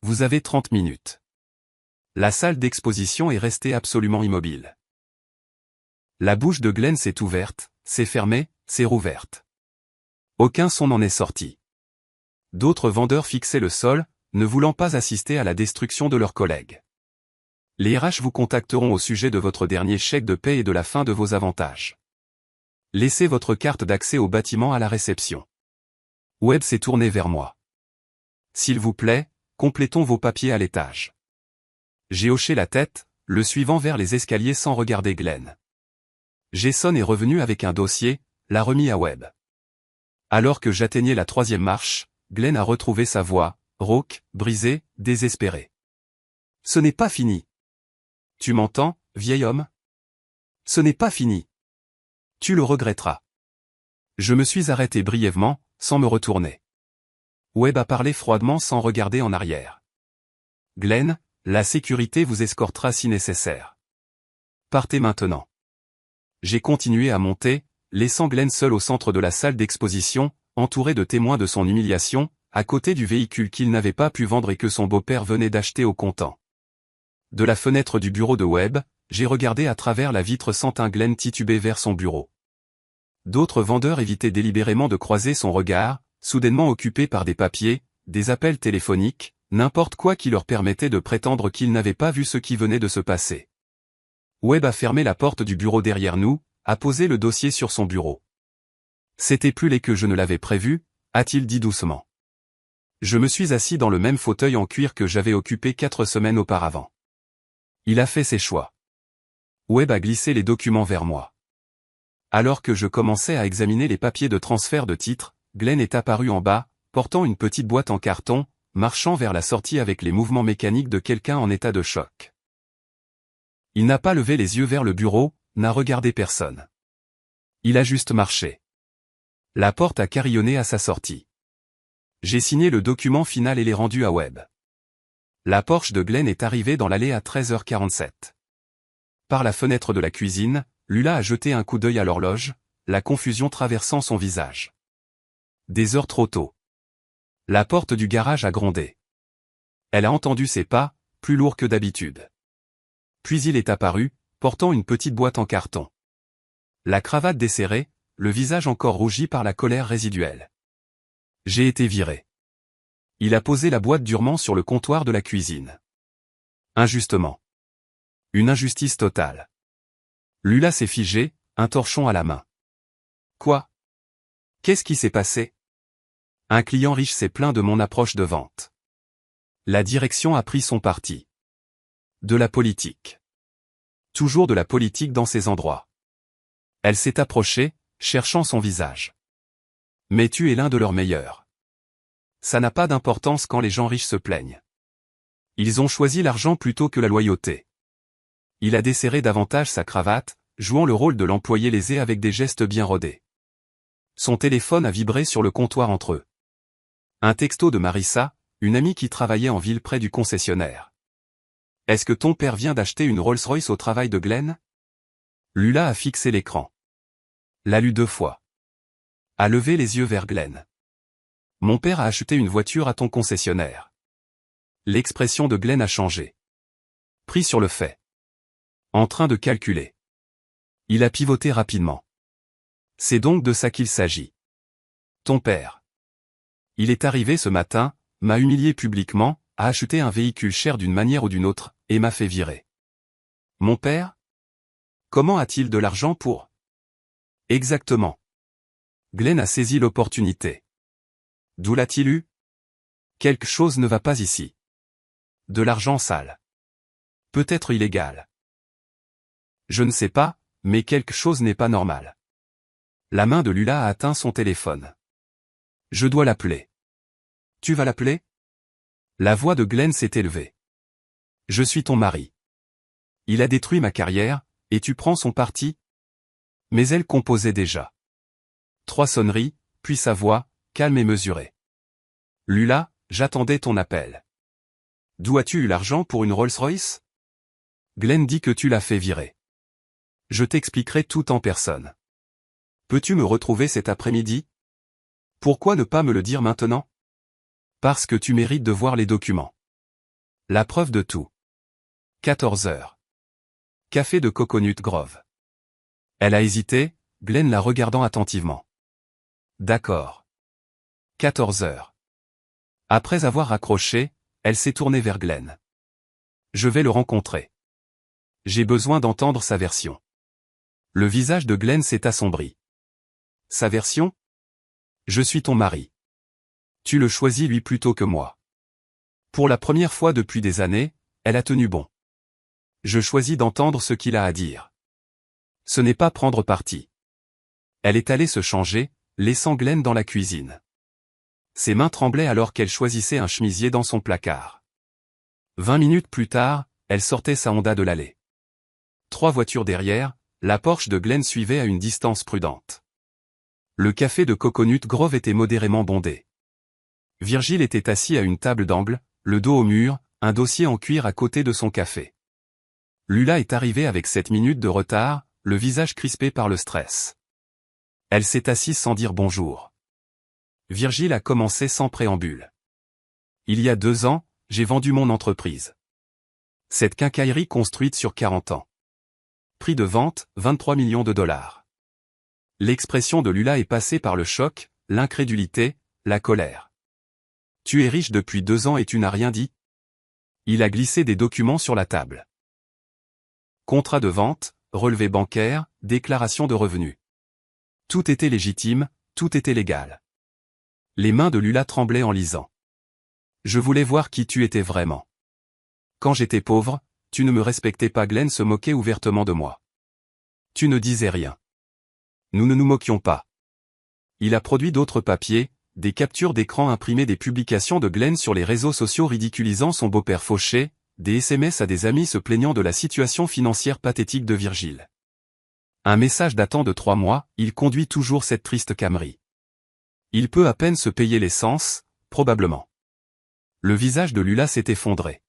Vous avez 30 minutes. La salle d'exposition est restée absolument immobile. La bouche de Glenn s'est ouverte, s'est fermée, s'est rouverte. Aucun son n'en est sorti. D'autres vendeurs fixaient le sol, ne voulant pas assister à la destruction de leurs collègues. Les RH vous contacteront au sujet de votre dernier chèque de paie et de la fin de vos avantages. Laissez votre carte d'accès au bâtiment à la réception. Webb s'est tourné vers moi. S'il vous plaît, complétons vos papiers à l'étage. J'ai hoché la tête, le suivant vers les escaliers sans regarder Glenn. Jason est revenu avec un dossier, l'a remis à Webb. Alors que j'atteignais la 3e marche, Glenn a retrouvé sa voix, rauque, brisée, désespérée. Ce n'est pas fini. Tu m'entends, vieil homme ? Ce n'est pas fini. Tu le regretteras. Je me suis arrêté brièvement, sans me retourner. Webb a parlé froidement sans regarder en arrière. Glenn, la sécurité vous escortera si nécessaire. Partez maintenant. J'ai continué à monter, laissant Glenn seul au centre de la salle d'exposition, entouré de témoins de son humiliation, à côté du véhicule qu'il n'avait pas pu vendre et que son beau-père venait d'acheter au comptant. De la fenêtre du bureau de Webb, j'ai regardé à travers la vitre sentant Glenn tituber vers son bureau. D'autres vendeurs évitaient délibérément de croiser son regard, soudainement occupés par des papiers, des appels téléphoniques, n'importe quoi qui leur permettait de prétendre qu'ils n'avaient pas vu ce qui venait de se passer. Webb a fermé la porte du bureau derrière nous, a posé le dossier sur son bureau. C'était plus laid que je ne l'avais prévu, a-t-il dit doucement. Je me suis assis dans le même fauteuil en cuir que j'avais occupé 4 semaines auparavant. Il a fait ses choix. Webb a glissé les documents vers moi. Alors que je commençais à examiner les papiers de transfert de titre, Glenn est apparu en bas, portant une petite boîte en carton, marchant vers la sortie avec les mouvements mécaniques de quelqu'un en état de choc. Il n'a pas levé les yeux vers le bureau, n'a regardé personne. Il a juste marché. La porte a carillonné à sa sortie. J'ai signé le document final et l'ai rendu à Webb. La Porsche de Glenn est arrivée dans l'allée à 13h47. Par la fenêtre de la cuisine, Lula a jeté un coup d'œil à l'horloge, la confusion traversant son visage. Des heures trop tôt. La porte du garage a grondé. Elle a entendu ses pas, plus lourds que d'habitude. Puis il est apparu, portant une petite boîte en carton. La cravate desserrée, le visage encore rougi par la colère résiduelle. J'ai été viré. Il a posé la boîte durement sur le comptoir de la cuisine. Injustement. Une injustice totale. Lula s'est figé, un torchon à la main. Quoi ? Qu'est-ce qui s'est passé ? Un client riche s'est plaint de mon approche de vente. La direction a pris son parti. De la politique. Toujours de la politique dans ces endroits. Elle s'est approchée, cherchant son visage. Mais tu es l'un de leurs meilleurs. Ça n'a pas d'importance quand les gens riches se plaignent. Ils ont choisi l'argent plutôt que la loyauté. Il a desserré davantage sa cravate, jouant le rôle de l'employé lésé avec des gestes bien rodés. Son téléphone a vibré sur le comptoir entre eux. Un texto de Marissa, une amie qui travaillait en ville près du concessionnaire. Est-ce que ton père vient d'acheter une Rolls-Royce au travail de Glenn ? Lula a fixé l'écran. L'a lu 2 fois. A levé les yeux vers Glenn. Mon père a acheté une voiture à ton concessionnaire. L'expression de Glenn a changé. Pris sur le fait. En train de calculer. Il a pivoté rapidement. C'est donc de ça qu'il s'agit. Ton père. Il est arrivé ce matin, m'a humilié publiquement, a acheté un véhicule cher d'une manière ou d'une autre, et m'a fait virer. Mon père? Comment a-t-il de l'argent pour? Exactement. Glenn a saisi l'opportunité. D'où l'a-t-il eu? Quelque chose ne va pas ici. De l'argent sale. Peut-être illégal. Je ne sais pas, mais quelque chose n'est pas normal. La main de Lula a atteint son téléphone. Je dois l'appeler. Tu vas l'appeler? La voix de Glenn s'est élevée. Je suis ton mari. Il a détruit ma carrière, et tu prends son parti? Mais elle composait déjà. 3 sonneries, puis sa voix, calme et mesurée. Lula, j'attendais ton appel. D'où as-tu eu l'argent pour une Rolls-Royce? Glenn dit que tu l'as fait virer. Je t'expliquerai tout en personne. Peux-tu me retrouver cet après-midi? Pourquoi ne pas me le dire maintenant? Parce que tu mérites de voir les documents. La preuve de tout. 14 heures. Café de Coconut Grove. Elle a hésité, Glenn la regardant attentivement. D'accord. 14 heures. Après avoir raccroché, elle s'est tournée vers Glenn. Je vais le rencontrer. J'ai besoin d'entendre sa version. Le visage de Glenn s'est assombri. Sa version? Je suis ton mari. Tu le choisis lui plutôt que moi. Pour la première fois depuis des années, elle a tenu bon. Je choisis d'entendre ce qu'il a à dire. Ce n'est pas prendre parti. Elle est allée se changer, laissant Glenn dans la cuisine. Ses mains tremblaient alors qu'elle choisissait un chemisier dans son placard. 20 minutes plus tard, elle sortait sa Honda de l'allée. 3 voitures derrière, la Porsche de Glenn suivait à une distance prudente. Le café de Coconut Grove était modérément bondé. Virgile était assis à une table d'angle, le dos au mur, un dossier en cuir à côté de son café. Lula est arrivée avec 7 minutes de retard, le visage crispé par le stress. Elle s'est assise sans dire bonjour. Virgile a commencé sans préambule. Il y a 2 ans, j'ai vendu mon entreprise. Cette quincaillerie construite sur 40 ans. Prix de vente, 23 millions de dollars. L'expression de Lula est passée par le choc, l'incrédulité, la colère. Tu es riche depuis 2 ans et tu n'as rien dit? Il a glissé des documents sur la table. Contrat de vente, relevé bancaire, déclaration de revenus. Tout était légitime, tout était légal. Les mains de Lula tremblaient en lisant. Je voulais voir qui tu étais vraiment. Quand j'étais pauvre, tu ne me respectais pas. Glenn se moquait ouvertement de moi. Tu ne disais rien. Nous ne nous moquions pas. Il a produit d'autres papiers, des captures d'écran imprimées des publications de Glenn sur les réseaux sociaux ridiculisant son beau-père fauché, des SMS à des amis se plaignant de la situation financière pathétique de Virgile. Un message datant de 3 mois, il conduit toujours cette triste Camry. Il peut à peine se payer l'essence, probablement. Le visage de Lula s'est effondré.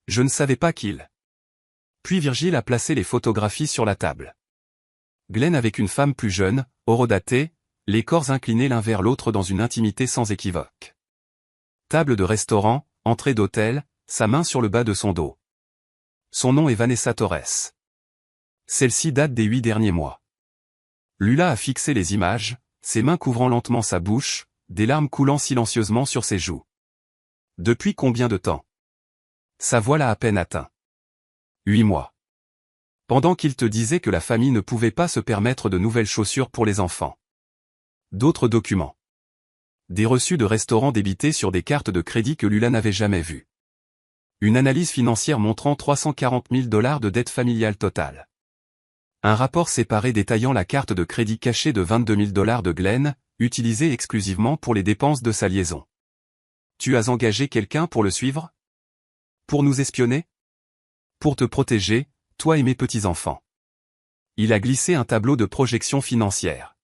Je ne savais pas qu'il. Puis Virgile a placé les photographies sur la table. Glenn avec une femme plus jeune, horodatée, les corps inclinés l'un vers l'autre dans une intimité sans équivoque. Table de restaurant, entrée d'hôtel, sa main sur le bas de son dos. Son nom est Vanessa Torres. Celle-ci date des 8 derniers mois. Lula a fixé les images, ses mains couvrant lentement sa bouche, des larmes coulant silencieusement sur ses joues. Depuis combien de temps? Sa voix l'a à peine atteint. 8 mois. Pendant qu'il te disait que la famille ne pouvait pas se permettre de nouvelles chaussures pour les enfants. D'autres documents. Des reçus de restaurants débités sur des cartes de crédit que Lula n'avait jamais vues. Une analyse financière montrant 340 000 $ de dette familiale totale. Un rapport séparé détaillant la carte de crédit cachée de 22 000 $ de Glenn, utilisée exclusivement pour les dépenses de sa liaison. Tu as engagé quelqu'un pour le suivre? Pour nous espionner? Pour te protéger, toi et mes petits-enfants. Il a glissé un tableau de projection financière.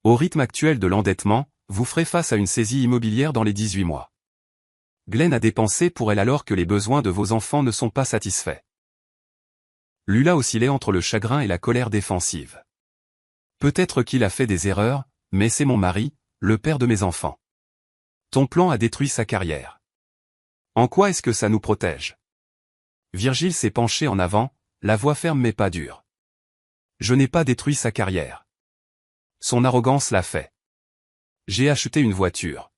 Au rythme actuel de l'endettement, vous ferez face à une saisie immobilière dans les 18 mois. Glenn a dépensé pour elle alors que les besoins de vos enfants ne sont pas satisfaits. Lula oscillait entre le chagrin et la colère défensive. Peut-être qu'il a fait des erreurs, mais c'est mon mari, le père de mes enfants. Ton plan a détruit sa carrière. En quoi est-ce que ça nous protège? Virgile s'est penché en avant, la voix ferme mais pas dure. Je n'ai pas détruit sa carrière. Son arrogance l'a fait. J'ai acheté une voiture.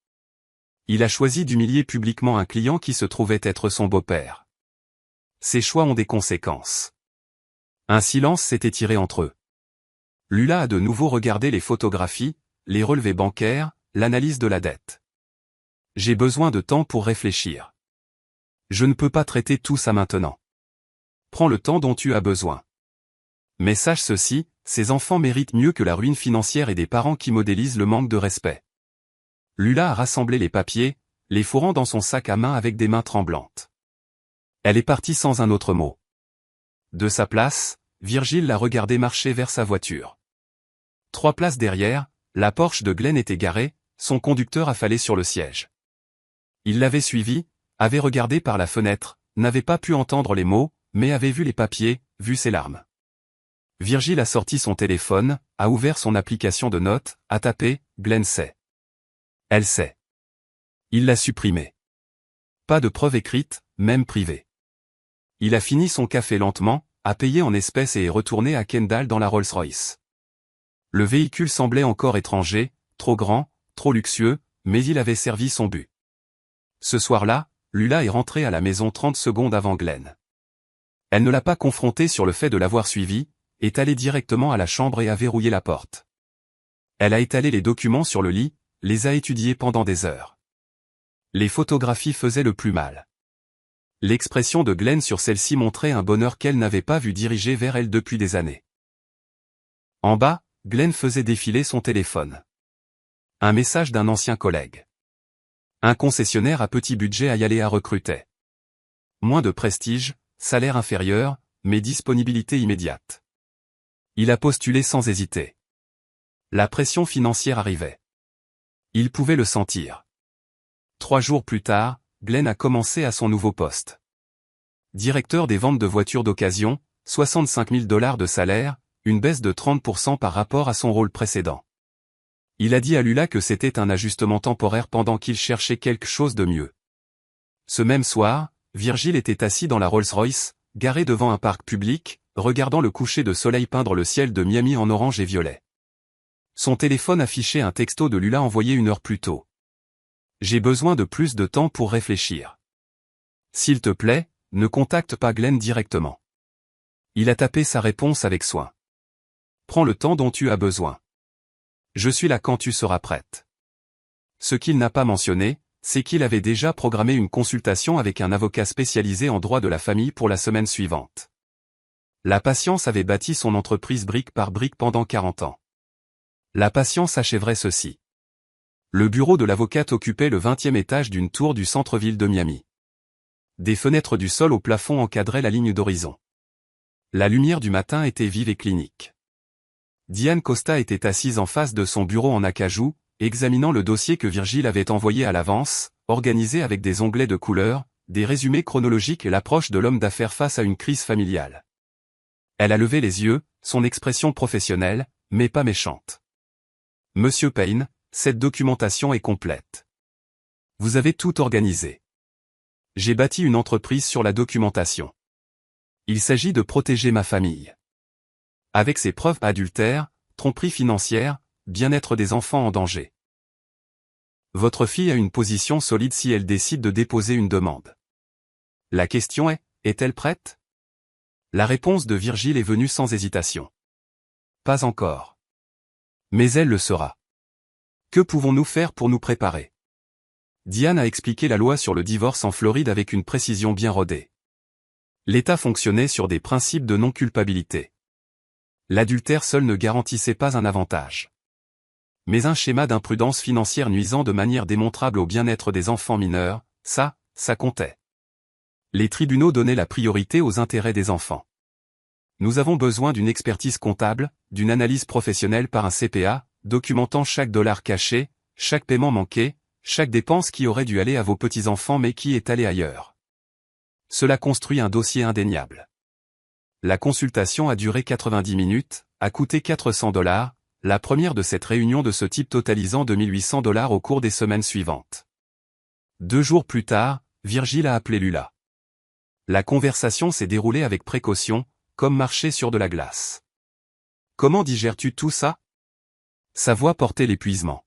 Il a choisi d'humilier publiquement un client qui se trouvait être son beau-père. Ses choix ont des conséquences. Un silence s'est étiré entre eux. Lula a de nouveau regardé les photographies, les relevés bancaires, l'analyse de la dette. J'ai besoin de temps pour réfléchir. Je ne peux pas traiter tout ça maintenant. Prends le temps dont tu as besoin. Mais sache ceci, ces enfants méritent mieux que la ruine financière et des parents qui modélisent le manque de respect. Lula a rassemblé les papiers, les fourrant dans son sac à main avec des mains tremblantes. Elle est partie sans un autre mot. De sa place, Virgile l'a regardé marcher vers sa voiture. 3 places derrière, la Porsche de Glenn était garée, son conducteur affalé sur le siège. Il l'avait suivi, avait regardé par la fenêtre, n'avait pas pu entendre les mots, mais avait vu les papiers, vu ses larmes. Virgile a sorti son téléphone, a ouvert son application de notes, a tapé « Glenn sait ». Elle sait. Il l'a supprimé. Pas de preuve écrite, même privée. Il a fini son café lentement, a payé en espèces et est retourné à Kendall dans la Rolls-Royce. Le véhicule semblait encore étranger, trop grand, trop luxueux, mais il avait servi son but. Ce soir-là, Lula est rentrée à la maison 30 secondes avant Glenn. Elle ne l'a pas confronté sur le fait de l'avoir suivi, est allée directement à la chambre et a verrouillé la porte. Elle a étalé les documents sur le lit, les a étudiés pendant des heures. Les photographies faisaient le plus mal. L'expression de Glenn sur celle-ci montrait un bonheur qu'elle n'avait pas vu diriger vers elle depuis des années. En bas, Glenn faisait défiler son téléphone. Un message d'un ancien collègue. Un concessionnaire à petit budget à y aller à recruter. Moins de prestige, salaire inférieur, mais disponibilité immédiate. Il a postulé sans hésiter. La pression financière arrivait. Il pouvait le sentir. 3 jours plus tard, Glenn a commencé à son nouveau poste. Directeur des ventes de voitures d'occasion, 65 000 $ de salaire, une baisse de 30% par rapport à son rôle précédent. Il a dit à Lula que c'était un ajustement temporaire pendant qu'il cherchait quelque chose de mieux. Ce même soir, Virgile était assis dans la Rolls-Royce, garé devant un parc public, regardant le coucher de soleil peindre le ciel de Miami en orange et violet. Son téléphone affichait un texto de Lula envoyé 1 heure plus tôt. J'ai besoin de plus de temps pour réfléchir. S'il te plaît, ne contacte pas Glenn directement. Il a tapé sa réponse avec soin. Prends le temps dont tu as besoin. Je suis là quand tu seras prête. Ce qu'il n'a pas mentionné, c'est qu'il avait déjà programmé une consultation avec un avocat spécialisé en droit de la famille pour la semaine suivante. La patience avait bâti son entreprise brique par brique pendant 40 ans. La patience achèverait ceci. Le bureau de l'avocate occupait le 20e étage d'une tour du centre-ville de Miami. Des fenêtres du sol au plafond encadraient la ligne d'horizon. La lumière du matin était vive et clinique. Diane Costa était assise en face de son bureau en acajou, examinant le dossier que Virgile avait envoyé à l'avance, organisé avec des onglets de couleur, des résumés chronologiques et l'approche de l'homme d'affaires face à une crise familiale. Elle a levé les yeux, son expression professionnelle, mais pas méchante. Monsieur Payne, cette documentation est complète. Vous avez tout organisé. J'ai bâti une entreprise sur la documentation. Il s'agit de protéger ma famille. Avec ces preuves adultères, tromperie financière, bien-être des enfants en danger. Votre fille a une position solide si elle décide de déposer une demande. La question est-elle prête? La réponse de Virgile est venue sans hésitation. Pas encore. Mais elle le sera. Que pouvons-nous faire pour nous préparer? Diane a expliqué la loi sur le divorce en Floride avec une précision bien rodée. L'État fonctionnait sur des principes de non-culpabilité. L'adultère seul ne garantissait pas un avantage. Mais un schéma d'imprudence financière nuisant de manière démontrable au bien-être des enfants mineurs, ça comptait. Les tribunaux donnaient la priorité aux intérêts des enfants. Nous avons besoin d'une expertise comptable, d'une analyse professionnelle par un CPA, documentant chaque dollar caché, chaque paiement manqué, chaque dépense qui aurait dû aller à vos petits-enfants mais qui est allée ailleurs. Cela construit un dossier indéniable. La consultation a duré 90 minutes, a coûté 400 $, la première de cette réunion de ce type totalisant 2 800 $ au cours des semaines suivantes. 2 jours plus tard, Virgile a appelé Lula. La conversation s'est déroulée avec précaution, comme marcher sur de la glace. Comment digères-tu tout ça? Sa voix portait l'épuisement.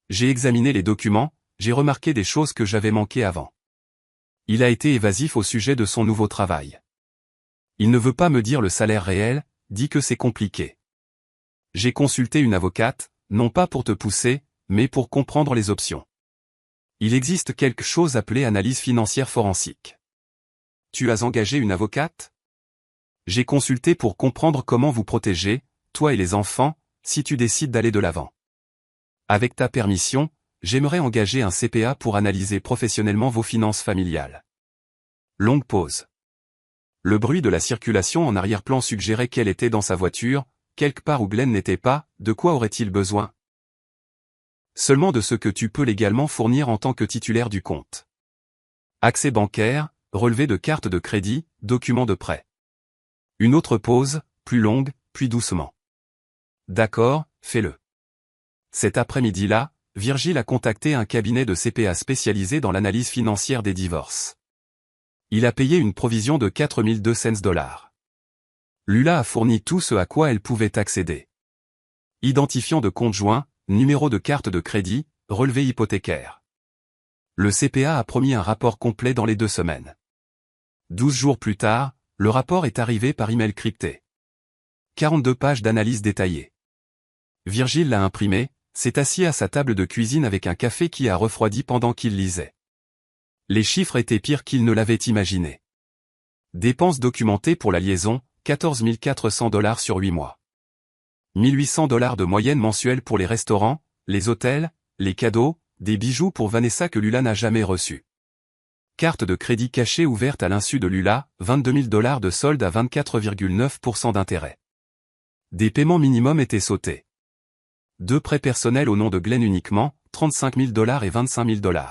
J'ai examiné les documents, j'ai remarqué des choses que j'avais manquées avant. Il a été évasif au sujet de son nouveau travail. Il ne veut pas me dire le salaire réel, dit que c'est compliqué. J'ai consulté une avocate, non pas pour te pousser, mais pour comprendre les options. Il existe quelque chose appelé analyse financière forensique. Tu as engagé une avocate? J'ai consulté pour comprendre comment vous protéger, toi et les enfants, si tu décides d'aller de l'avant. Avec ta permission, j'aimerais engager un CPA pour analyser professionnellement vos finances familiales. Longue pause. Le bruit de la circulation en arrière-plan suggérait qu'elle était dans sa voiture, quelque part où Glenn n'était pas. De quoi aurait-il besoin? Seulement de ce que tu peux légalement fournir en tant que titulaire du compte. Accès bancaire, relevé de carte de crédit, document de prêt. Une autre pause, plus longue, puis doucement. D'accord, fais-le. Cet après-midi-là, Virgile a contacté un cabinet de CPA spécialisé dans l'analyse financière des divorces. Il a payé une provision de $4,200. Lula a fourni tout ce à quoi elle pouvait accéder. Identifiant de compte joint, numéro de carte de crédit, relevé hypothécaire. Le CPA a promis un rapport complet dans les 2 semaines. 12 jours plus tard, le rapport est arrivé par email crypté. 42 pages d'analyse détaillée. Virgile l'a imprimé, s'est assis à sa table de cuisine avec un café qui a refroidi pendant qu'il lisait. Les chiffres étaient pires qu'il ne l'avait imaginé. Dépenses documentées pour la liaison, $14 400 sur 8 mois. $1 800 de moyenne mensuelle pour les restaurants, les hôtels, les cadeaux, des bijoux pour Vanessa que Lula n'a jamais reçus. Carte de crédit cachée ouverte à l'insu de Lula, $22 000 de solde à 24,9% d'intérêt. Des paiements minimums étaient sautés. 2 prêts personnels au nom de Glenn uniquement, $35 000 et $25 000.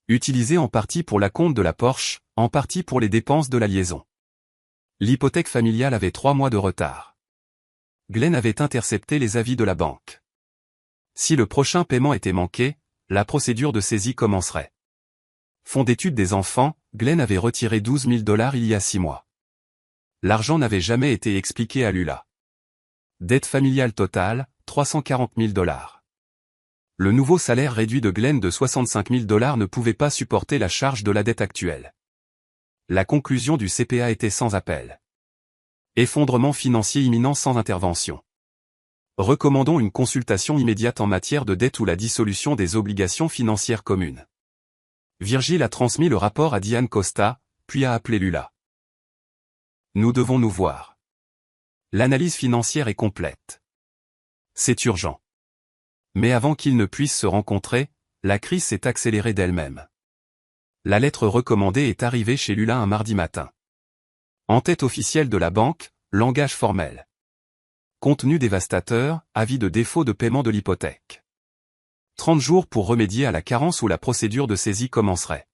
Utilisés en partie pour la compte de la Porsche, en partie pour les dépenses de la liaison. L'hypothèque familiale avait 3 mois de retard. Glenn avait intercepté les avis de la banque. Si le prochain paiement était manqué, la procédure de saisie commencerait. Fonds d'études des enfants, Glenn avait retiré $12 000 il y a 6 mois. L'argent n'avait jamais été expliqué à Lula. Dette familiale totale, $340 000. Le nouveau salaire réduit de Glenn de $65 000 ne pouvait pas supporter la charge de la dette actuelle. La conclusion du CPA était sans appel. Effondrement financier imminent sans intervention. Recommandons une consultation immédiate en matière de dette ou la dissolution des obligations financières communes. Virgile a transmis le rapport à Diane Costa, puis a appelé Lula. Nous devons nous voir. L'analyse financière est complète. C'est urgent. Mais avant qu'ils ne puissent se rencontrer, la crise s'est accélérée d'elle-même. La lettre recommandée est arrivée chez Lula un mardi matin. En tête officielle de la banque, langage formel. Contenu dévastateur, avis de défaut de paiement de l'hypothèque. 30 jours pour remédier à la carence où la procédure de saisie commencerait.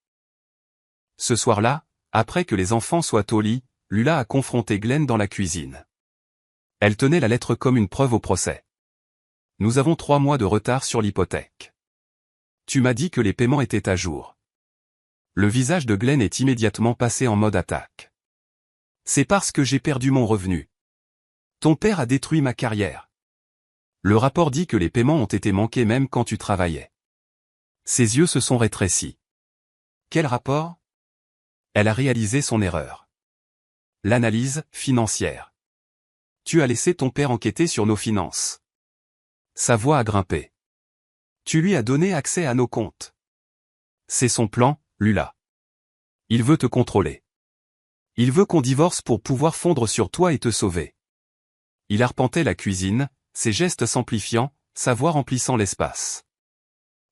Ce soir-là, après que les enfants soient au lit, Lula a confronté Glenn dans la cuisine. Elle tenait la lettre comme une preuve au procès. Nous avons 3 mois de retard sur l'hypothèque. Tu m'as dit que les paiements étaient à jour. Le visage de Glenn est immédiatement passé en mode attaque. C'est parce que j'ai perdu mon revenu. Ton père a détruit ma carrière. Le rapport dit que les paiements ont été manqués même quand tu travaillais. Ses yeux se sont rétrécis. Quel rapport? Elle a réalisé son erreur. L'analyse financière. Tu as laissé ton père enquêter sur nos finances. Sa voix a grimpé. Tu lui as donné accès à nos comptes. C'est son plan, Lula. Il veut te contrôler. Il veut qu'on divorce pour pouvoir fondre sur toi et te sauver. Il arpentait la cuisine, ses gestes s'amplifiant, sa voix remplissant l'espace.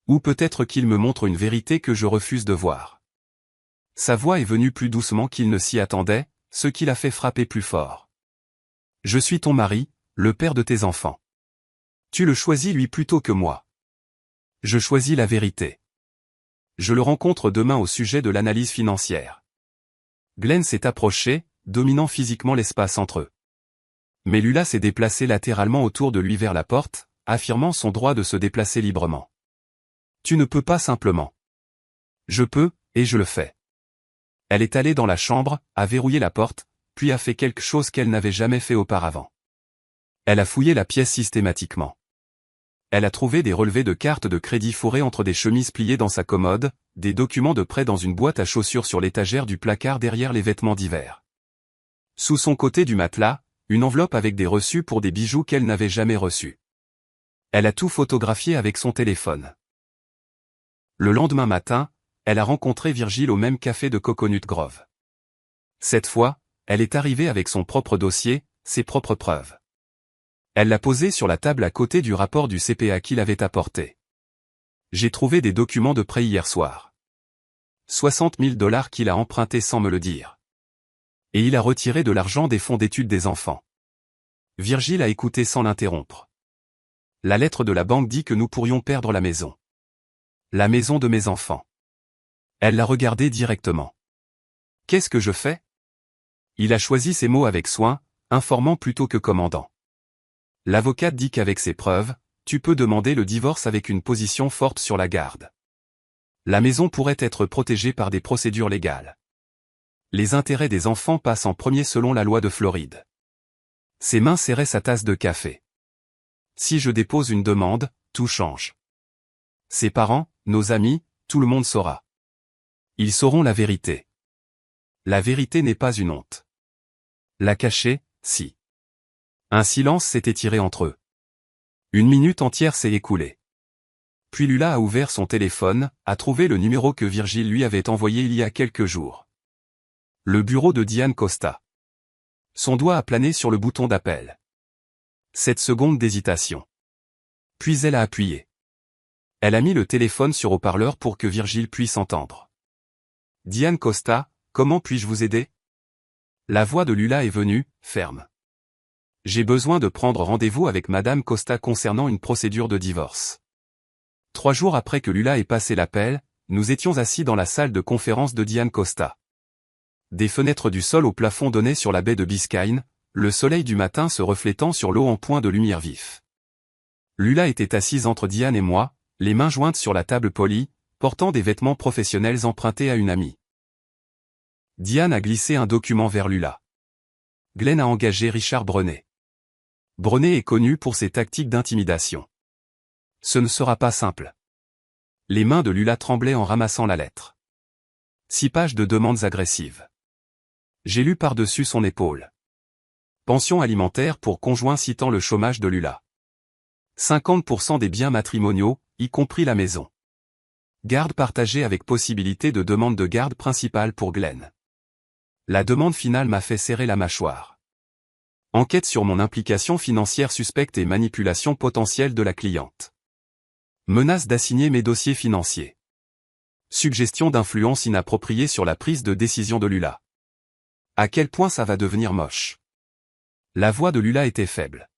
Ou peut-être qu'il me montre une vérité que je refuse de voir. Sa voix est venue plus doucement qu'il ne s'y attendait, ce qui l'a fait frapper plus fort. Je suis ton mari, le père de tes enfants. Tu le choisis lui plutôt que moi. Je choisis la vérité. Je le rencontre demain au sujet de l'analyse financière. Glenn s'est approché, dominant physiquement l'espace entre eux. Mais Lula s'est déplacé latéralement autour de lui vers la porte, affirmant son droit de se déplacer librement. Tu ne peux pas simplement. Je peux, et je le fais. Elle est allée dans la chambre, a verrouillé la porte, puis a fait quelque chose qu'elle n'avait jamais fait auparavant. Elle a fouillé la pièce systématiquement. Elle a trouvé des relevés de cartes de crédit fourrés entre des chemises pliées dans sa commode, des documents de prêt dans une boîte à chaussures sur l'étagère du placard derrière les vêtements d'hiver. Sous son côté du matelas, une enveloppe avec des reçus pour des bijoux qu'elle n'avait jamais reçus. Elle a tout photographié avec son téléphone. Le lendemain matin, elle a rencontré Virgile au même café de Coconut Grove. Cette fois, elle est arrivée avec son propre dossier, ses propres preuves. Elle l'a posé sur la table à côté du rapport du CPA qu'il avait apporté. J'ai trouvé des documents de prêt hier soir. 60 000 $ qu'il a empruntés sans me le dire. Et il a retiré de l'argent des fonds d'études des enfants. Virgile a écouté sans l'interrompre. La lettre de la banque dit que nous pourrions perdre la maison. La maison de mes enfants. Elle l'a regardé directement. Qu'est-ce que je fais? Il a choisi ses mots avec soin, informant plutôt que commandant. L'avocate dit qu'avec ces preuves, tu peux demander le divorce avec une position forte sur la garde. La maison pourrait être protégée par des procédures légales. Les intérêts des enfants passent en premier selon la loi de Floride. Ses mains serraient sa tasse de café. Si je dépose une demande, tout change. Ses parents, nos amis, tout le monde saura. Ils sauront la vérité. La vérité n'est pas une honte. La cacher, si. Un silence s'est étiré entre eux. Une minute entière s'est écoulée. Puis Lula a ouvert son téléphone, a trouvé le numéro que Virgile lui avait envoyé il y a quelques jours. Le bureau de Diane Costa. Son doigt a plané sur le bouton d'appel. 7 secondes d'hésitation. Puis elle a appuyé. Elle a mis le téléphone sur haut-parleur pour que Virgile puisse entendre. Diane Costa, comment puis-je vous aider? La voix de Lula est venue, ferme. J'ai besoin de prendre rendez-vous avec Madame Costa concernant une procédure de divorce. 3 jours après que Lula ait passé l'appel, nous étions assis dans la salle de conférence de Diane Costa. Des fenêtres du sol au plafond donnaient sur la baie de Biscayne, le soleil du matin se reflétant sur l'eau en point de lumière vif. Lula était assise entre Diane et moi, les mains jointes sur la table polie, portant des vêtements professionnels empruntés à une amie. Diane a glissé un document vers Lula. Glenn a engagé Richard Brenet. Brenet est connu pour ses tactiques d'intimidation. Ce ne sera pas simple. Les mains de Lula tremblaient en ramassant la lettre. 6 pages de demandes agressives. J'ai lu par-dessus son épaule. Pension alimentaire pour conjoint citant le chômage de Lula. 50% des biens matrimoniaux, y compris la maison. Garde partagée avec possibilité de demande de garde principale pour Glenn. La demande finale m'a fait serrer la mâchoire. Enquête sur mon implication financière suspecte et manipulation potentielle de la cliente. Menace d'assigner mes dossiers financiers. Suggestion d'influence inappropriée sur la prise de décision de Lula. À quel point ça va devenir moche. La voix de Lula était faible.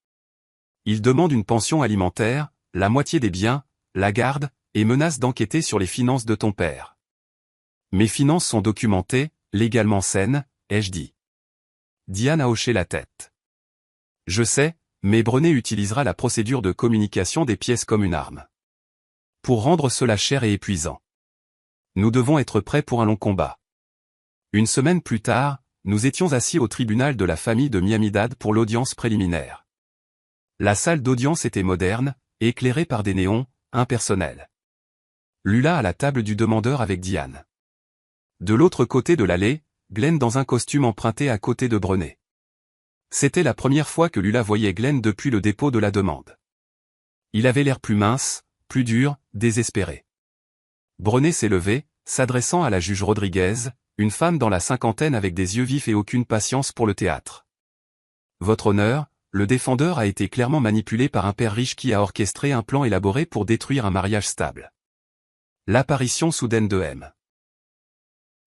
Il demande une pension alimentaire, la moitié des biens, la garde, et menace d'enquêter sur les finances de ton père. Mes finances sont documentées, légalement saines, ai-je dit. Diane a hoché la tête. Je sais, mais Brenet utilisera la procédure de communication des pièces comme une arme. Pour rendre cela cher et épuisant. Nous devons être prêts pour un long combat. Une semaine plus tard, nous étions assis au tribunal de la famille de Miami-Dade pour l'audience préliminaire. La salle d'audience était moderne, éclairée par des néons, impersonnels. Lula à la table du demandeur avec Diane. De l'autre côté de l'allée, Glenn dans un costume emprunté à côté de Brenet. C'était la première fois que Lula voyait Glenn depuis le dépôt de la demande. Il avait l'air plus mince, plus dur, désespéré. Brenet s'est levé, s'adressant à la juge Rodriguez, une femme dans la cinquantaine avec des yeux vifs et aucune patience pour le théâtre. Votre honneur, le défendeur a été clairement manipulé par un père riche qui a orchestré un plan élaboré pour détruire un mariage stable. L'apparition soudaine de M.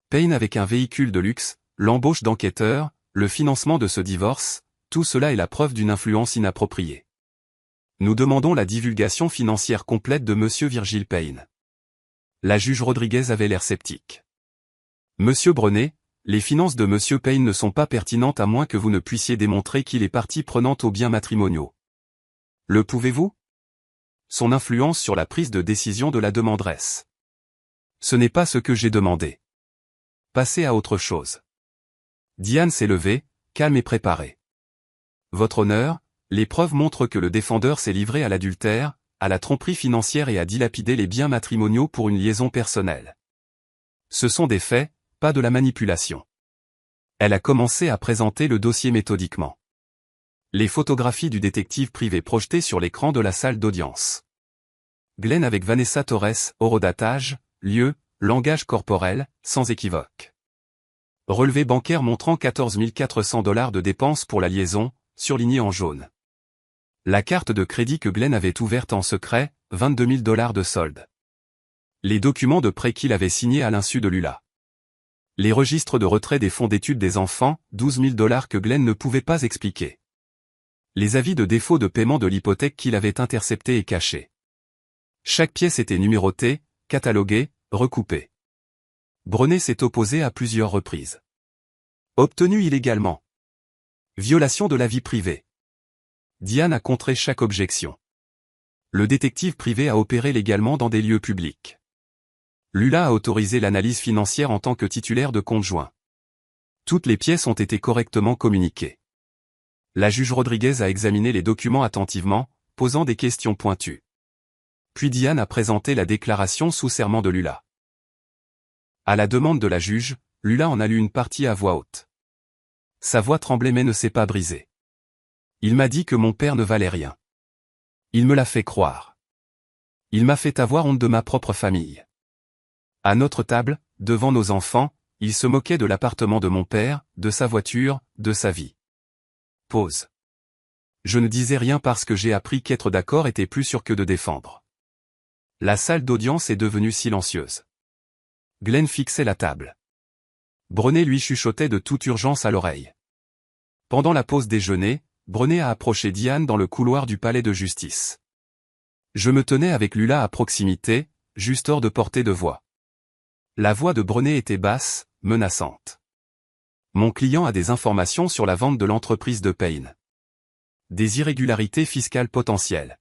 Payne avec un véhicule de luxe, l'embauche d'enquêteurs, le financement de ce divorce, tout cela est la preuve d'une influence inappropriée. Nous demandons la divulgation financière complète de Monsieur Virgile Payne. La juge Rodriguez avait l'air sceptique. Monsieur Brenet, les finances de Monsieur Payne ne sont pas pertinentes à moins que vous ne puissiez démontrer qu'il est partie prenante aux biens matrimoniaux. Le pouvez-vous? Son influence sur la prise de décision de la demanderesse. Ce n'est pas ce que j'ai demandé. Passez à autre chose. Diane s'est levée, calme et préparée. Votre honneur, les preuves montrent que le défendeur s'est livré à l'adultère, à la tromperie financière et a dilapidé les biens matrimoniaux pour une liaison personnelle. Ce sont des faits, pas de la manipulation. Elle a commencé à présenter le dossier méthodiquement. Les photographies du détective privé projetées sur l'écran de la salle d'audience. Glenn avec Vanessa Torres, horodatage, lieu, langage corporel, sans équivoque. Relevé bancaire montrant 14 400 $ de dépenses pour la liaison, surligné en jaune. La carte de crédit que Glenn avait ouverte en secret, 22 000 $ de solde. Les documents de prêt qu'il avait signés à l'insu de Lula. Les registres de retrait des fonds d'études des enfants, 12 000 $ que Glenn ne pouvait pas expliquer. Les avis de défaut de paiement de l'hypothèque qu'il avait interceptés et cachés. Chaque pièce était numérotée, cataloguée, recoupée. Brené s'est opposé à plusieurs reprises. Obtenu illégalement. Violation de la vie privée. Diane a contré chaque objection. Le détective privé a opéré légalement dans des lieux publics. Lula a autorisé l'analyse financière en tant que titulaire de compte joint. Toutes les pièces ont été correctement communiquées. La juge Rodriguez a examiné les documents attentivement, posant des questions pointues. Puis Diane a présenté la déclaration sous serment de Lula. À la demande de la juge, Lula en a lu une partie à voix haute. Sa voix tremblait mais ne s'est pas brisée. Il m'a dit que mon père ne valait rien. Il me l'a fait croire. Il m'a fait avoir honte de ma propre famille. À notre table, devant nos enfants, il se moquait de l'appartement de mon père, de sa voiture, de sa vie. Pause. Je ne disais rien parce que j'ai appris qu'être d'accord était plus sûr que de défendre. La salle d'audience est devenue silencieuse. Glenn fixait la table. Brené lui chuchotait de toute urgence à l'oreille. Pendant la pause déjeuner, Brené a approché Diane dans le couloir du palais de justice. Je me tenais avec Lula à proximité, juste hors de portée de voix. La voix de Brené était basse, menaçante. Mon client a des informations sur la vente de l'entreprise de Payne. Des irrégularités fiscales potentielles.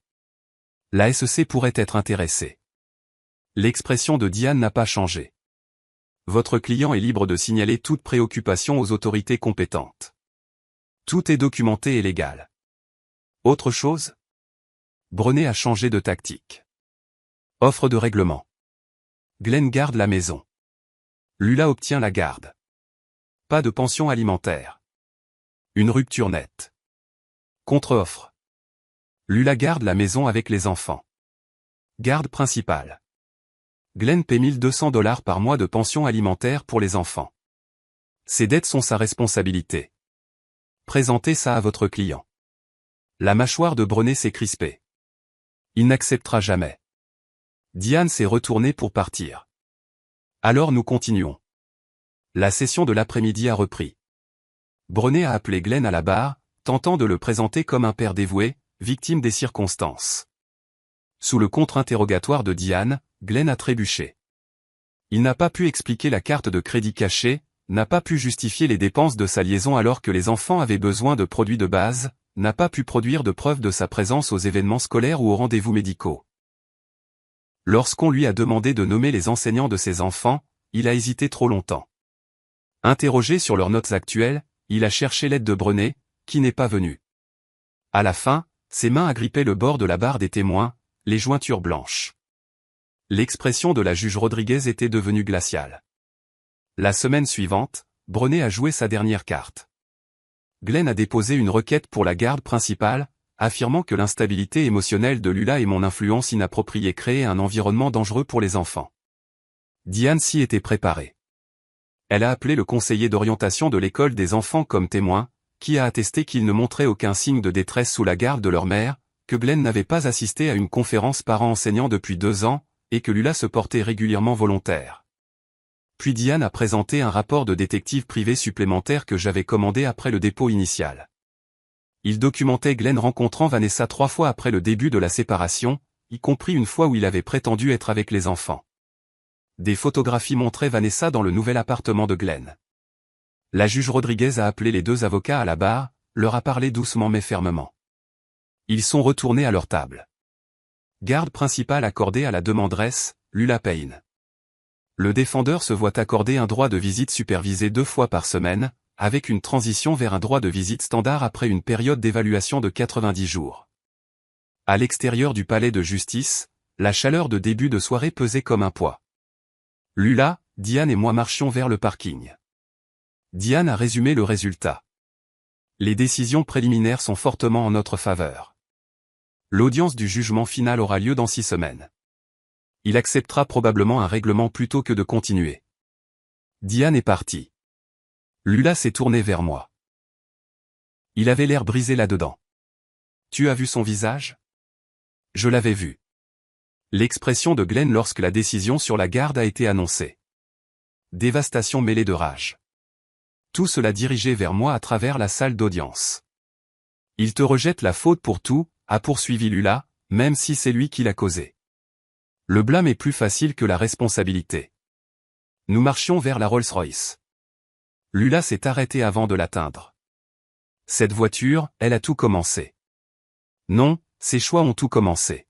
La SEC pourrait être intéressée. L'expression de Diane n'a pas changé. Votre client est libre de signaler toute préoccupation aux autorités compétentes. Tout est documenté et légal. Autre chose? Brené a changé de tactique. Offre de règlement. Glenn garde la maison. Lula obtient la garde. Pas de pension alimentaire. Une rupture nette. Contre-offre. Lula garde la maison avec les enfants. Garde principale. Glenn paie 1 200 $ par mois de pension alimentaire pour les enfants. Ces dettes sont sa responsabilité. Présentez ça à votre client. La mâchoire de Brené s'est crispée. Il n'acceptera jamais. Diane s'est retournée pour partir. Alors nous continuons. La session de l'après-midi a repris. Brené a appelé Glenn à la barre, tentant de le présenter comme un père dévoué, victime des circonstances. Sous le contre-interrogatoire de Diane, Glenn a trébuché. Il n'a pas pu expliquer la carte de crédit cachée, n'a pas pu justifier les dépenses de sa liaison alors que les enfants avaient besoin de produits de base, n'a pas pu produire de preuves de sa présence aux événements scolaires ou aux rendez-vous médicaux. Lorsqu'on lui a demandé de nommer les enseignants de ses enfants, il a hésité trop longtemps. Interrogé sur leurs notes actuelles, il a cherché l'aide de Brené, qui n'est pas venue. À la fin, ses mains agrippaient le bord de la barre des témoins, les jointures blanches. L'expression de la juge Rodriguez était devenue glaciale. La semaine suivante, Brené a joué sa dernière carte. Glenn a déposé une requête pour la garde principale, affirmant que l'instabilité émotionnelle de Lula et mon influence inappropriée créaient un environnement dangereux pour les enfants. Diane s'y était préparée. Elle a appelé le conseiller d'orientation de l'école des enfants comme témoin, qui a attesté qu'il ne montrait aucun signe de détresse sous la garde de leur mère, que Glenn n'avait pas assisté à une conférence parents-enseignants depuis 2 ans, et que Lula se portait régulièrement volontaire. Puis Diane a présenté un rapport de détective privé supplémentaire que j'avais commandé après le dépôt initial. Il documentait Glenn rencontrant Vanessa 3 fois après le début de la séparation, y compris une fois où il avait prétendu être avec les enfants. Des photographies montraient Vanessa dans le nouvel appartement de Glenn. La juge Rodriguez a appelé les 2 avocats à la barre, leur a parlé doucement mais fermement. Ils sont retournés à leur table. Garde principale accordée à la demanderesse, Lula Payne. Le défendeur se voit accorder un droit de visite supervisé 2 fois par semaine, avec une transition vers un droit de visite standard après une période d'évaluation de 90 jours. À l'extérieur du palais de justice, la chaleur de début de soirée pesait comme un poids. Lula, Diane et moi marchions vers le parking. Diane a résumé le résultat. Les décisions préliminaires sont fortement en notre faveur. L'audience du jugement final aura lieu dans 6 semaines. Il acceptera probablement un règlement plutôt que de continuer. Diane est partie. Lula s'est tourné vers moi. Il avait l'air brisé là-dedans. Tu as vu son visage? Je l'avais vu. L'expression de Glenn lorsque la décision sur la garde a été annoncée. Dévastation mêlée de rage. Tout cela dirigé vers moi à travers la salle d'audience. Il te rejette la faute pour tout, a poursuivi Lula, même si c'est lui qui l'a causé. Le blâme est plus facile que la responsabilité. Nous marchions vers la Rolls-Royce. Lula s'est arrêté avant de l'atteindre. Cette voiture, elle a tout commencé. Non, ses choix ont tout commencé.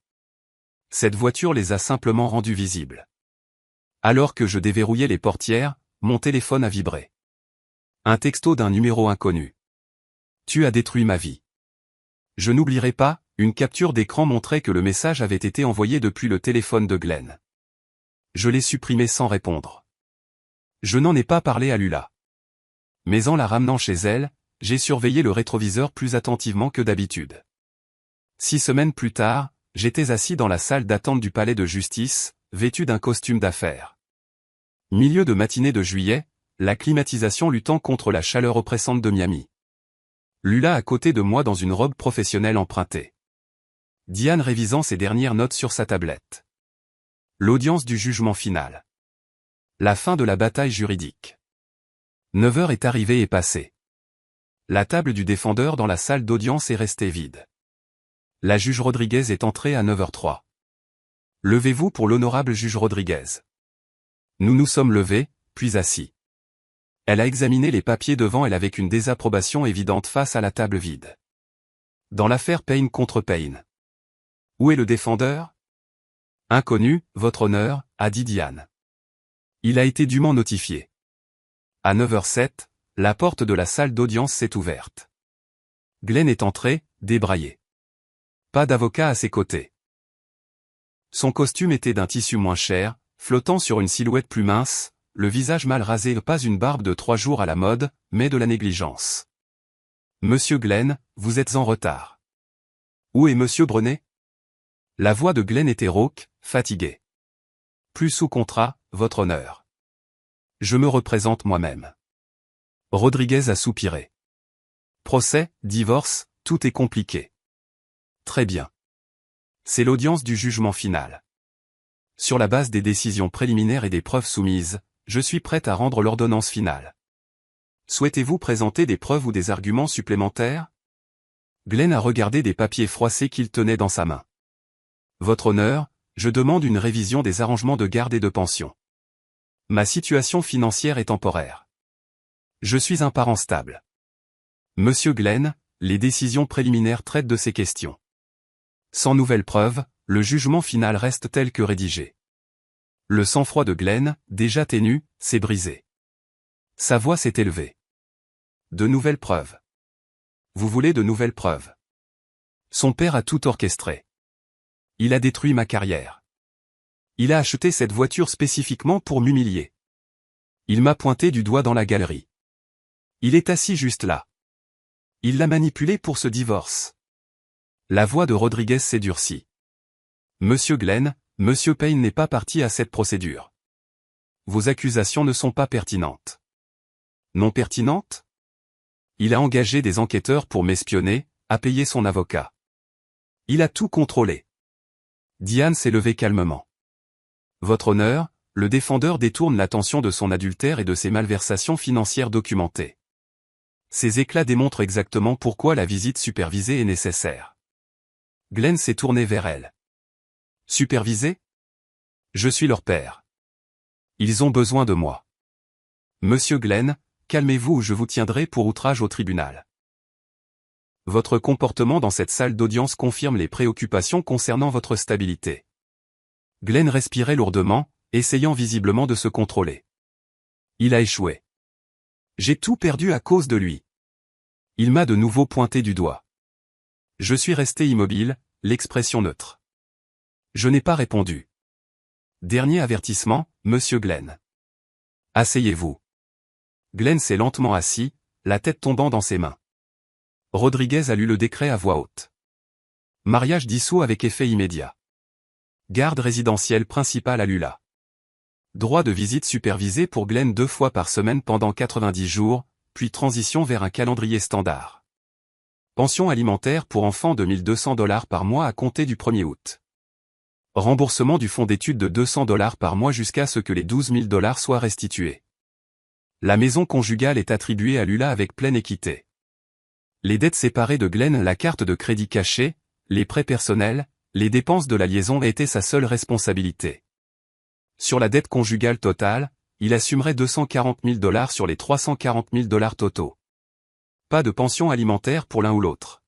Cette voiture les a simplement rendus visibles. Alors que je déverrouillais les portières, mon téléphone a vibré. Un texto d'un numéro inconnu. Tu as détruit ma vie. Je n'oublierai pas, une capture d'écran montrait que le message avait été envoyé depuis le téléphone de Glenn. Je l'ai supprimé sans répondre. Je n'en ai pas parlé à Lula. Mais en la ramenant chez elle, j'ai surveillé le rétroviseur plus attentivement que d'habitude. 6 semaines plus tard, j'étais assis dans la salle d'attente du palais de justice, vêtu d'un costume d'affaires. Milieu de matinée de juillet, la climatisation luttant contre la chaleur oppressante de Miami. Lula à côté de moi dans une robe professionnelle empruntée. Diane révisant ses dernières notes sur sa tablette. L'audience du jugement final. La fin de la bataille juridique. 9 heures est arrivée et passée. La table du défendeur dans la salle d'audience est restée vide. La juge Rodriguez est entrée à 9h03. Levez-vous pour l'honorable juge Rodriguez. Nous nous sommes levés, puis assis. Elle a examiné les papiers devant elle avec une désapprobation évidente face à la table vide. Dans l'affaire Payne contre Payne. Où est le défendeur? Inconnu, votre honneur, a dit Diane. Il a été dûment notifié. À 9h07, la porte de la salle d'audience s'est ouverte. Glenn est entré, débraillé. Pas d'avocat à ses côtés. Son costume était d'un tissu moins cher, flottant sur une silhouette plus mince, le visage mal rasé, pas une barbe de 3 jours à la mode, mais de la négligence. Monsieur Glenn, vous êtes en retard. Où est Monsieur Brenet? La voix de Glenn était rauque, fatiguée. Plus sous contrat, votre honneur. Je me représente moi-même. Rodriguez a soupiré. Procès, divorce, tout est compliqué. Très bien. C'est l'audience du jugement final. Sur la base des décisions préliminaires et des preuves soumises, je suis prête à rendre l'ordonnance finale. Souhaitez-vous présenter des preuves ou des arguments supplémentaires? Glenn a regardé des papiers froissés qu'il tenait dans sa main. Votre honneur, je demande une révision des arrangements de garde et de pension. Ma situation financière est temporaire. Je suis un parent stable. Monsieur Glenn, les décisions préliminaires traitent de ces questions. Sans nouvelles preuves, le jugement final reste tel que rédigé. Le sang-froid de Glenn, déjà ténu, s'est brisé. Sa voix s'est élevée. De nouvelles preuves. Vous voulez de nouvelles preuves? Son père a tout orchestré. Il a détruit ma carrière. Il a acheté cette voiture spécifiquement pour m'humilier. Il m'a pointé du doigt dans la galerie. Il est assis juste là. Il l'a manipulé pour ce divorce. La voix de Rodriguez s'est durcie. Monsieur Glenn, Monsieur Payne n'est pas parti à cette procédure. Vos accusations ne sont pas pertinentes. Non pertinentes? Il a engagé des enquêteurs pour m'espionner, a payé son avocat. Il a tout contrôlé. Diane s'est levée calmement. Votre honneur, le défendeur détourne l'attention de son adultère et de ses malversations financières documentées. Ces éclats démontrent exactement pourquoi la visite supervisée est nécessaire. Glenn s'est tourné vers elle. Supervisé? Je suis leur père. Ils ont besoin de moi. Monsieur Glenn, calmez-vous ou je vous tiendrai pour outrage au tribunal. Votre comportement dans cette salle d'audience confirme les préoccupations concernant votre stabilité. Glenn respirait lourdement, essayant visiblement de se contrôler. Il a échoué. J'ai tout perdu à cause de lui. Il m'a de nouveau pointé du doigt. Je suis resté immobile, l'expression neutre. Je n'ai pas répondu. Dernier avertissement, monsieur Glenn. Asseyez-vous. Glenn s'est lentement assis, la tête tombant dans ses mains. Rodriguez a lu le décret à voix haute. Mariage dissous avec effet immédiat. Garde résidentielle principale à Lula. Droit de visite supervisé pour Glenn 2 fois par semaine pendant 90 jours, puis transition vers un calendrier standard. Pension alimentaire pour enfants de $1 200 par mois à compter du 1er août. Remboursement du fonds d'études de $200 par mois jusqu'à ce que les $12 000 soient restitués. La maison conjugale est attribuée à Lula avec pleine équité. Les dettes séparées de Glenn, la carte de crédit cachée, les prêts personnels, les dépenses de la liaison étaient sa seule responsabilité. Sur la dette conjugale totale, il assumerait $240 000 sur les $340 000 totaux. Pas de pension alimentaire pour l'un ou l'autre.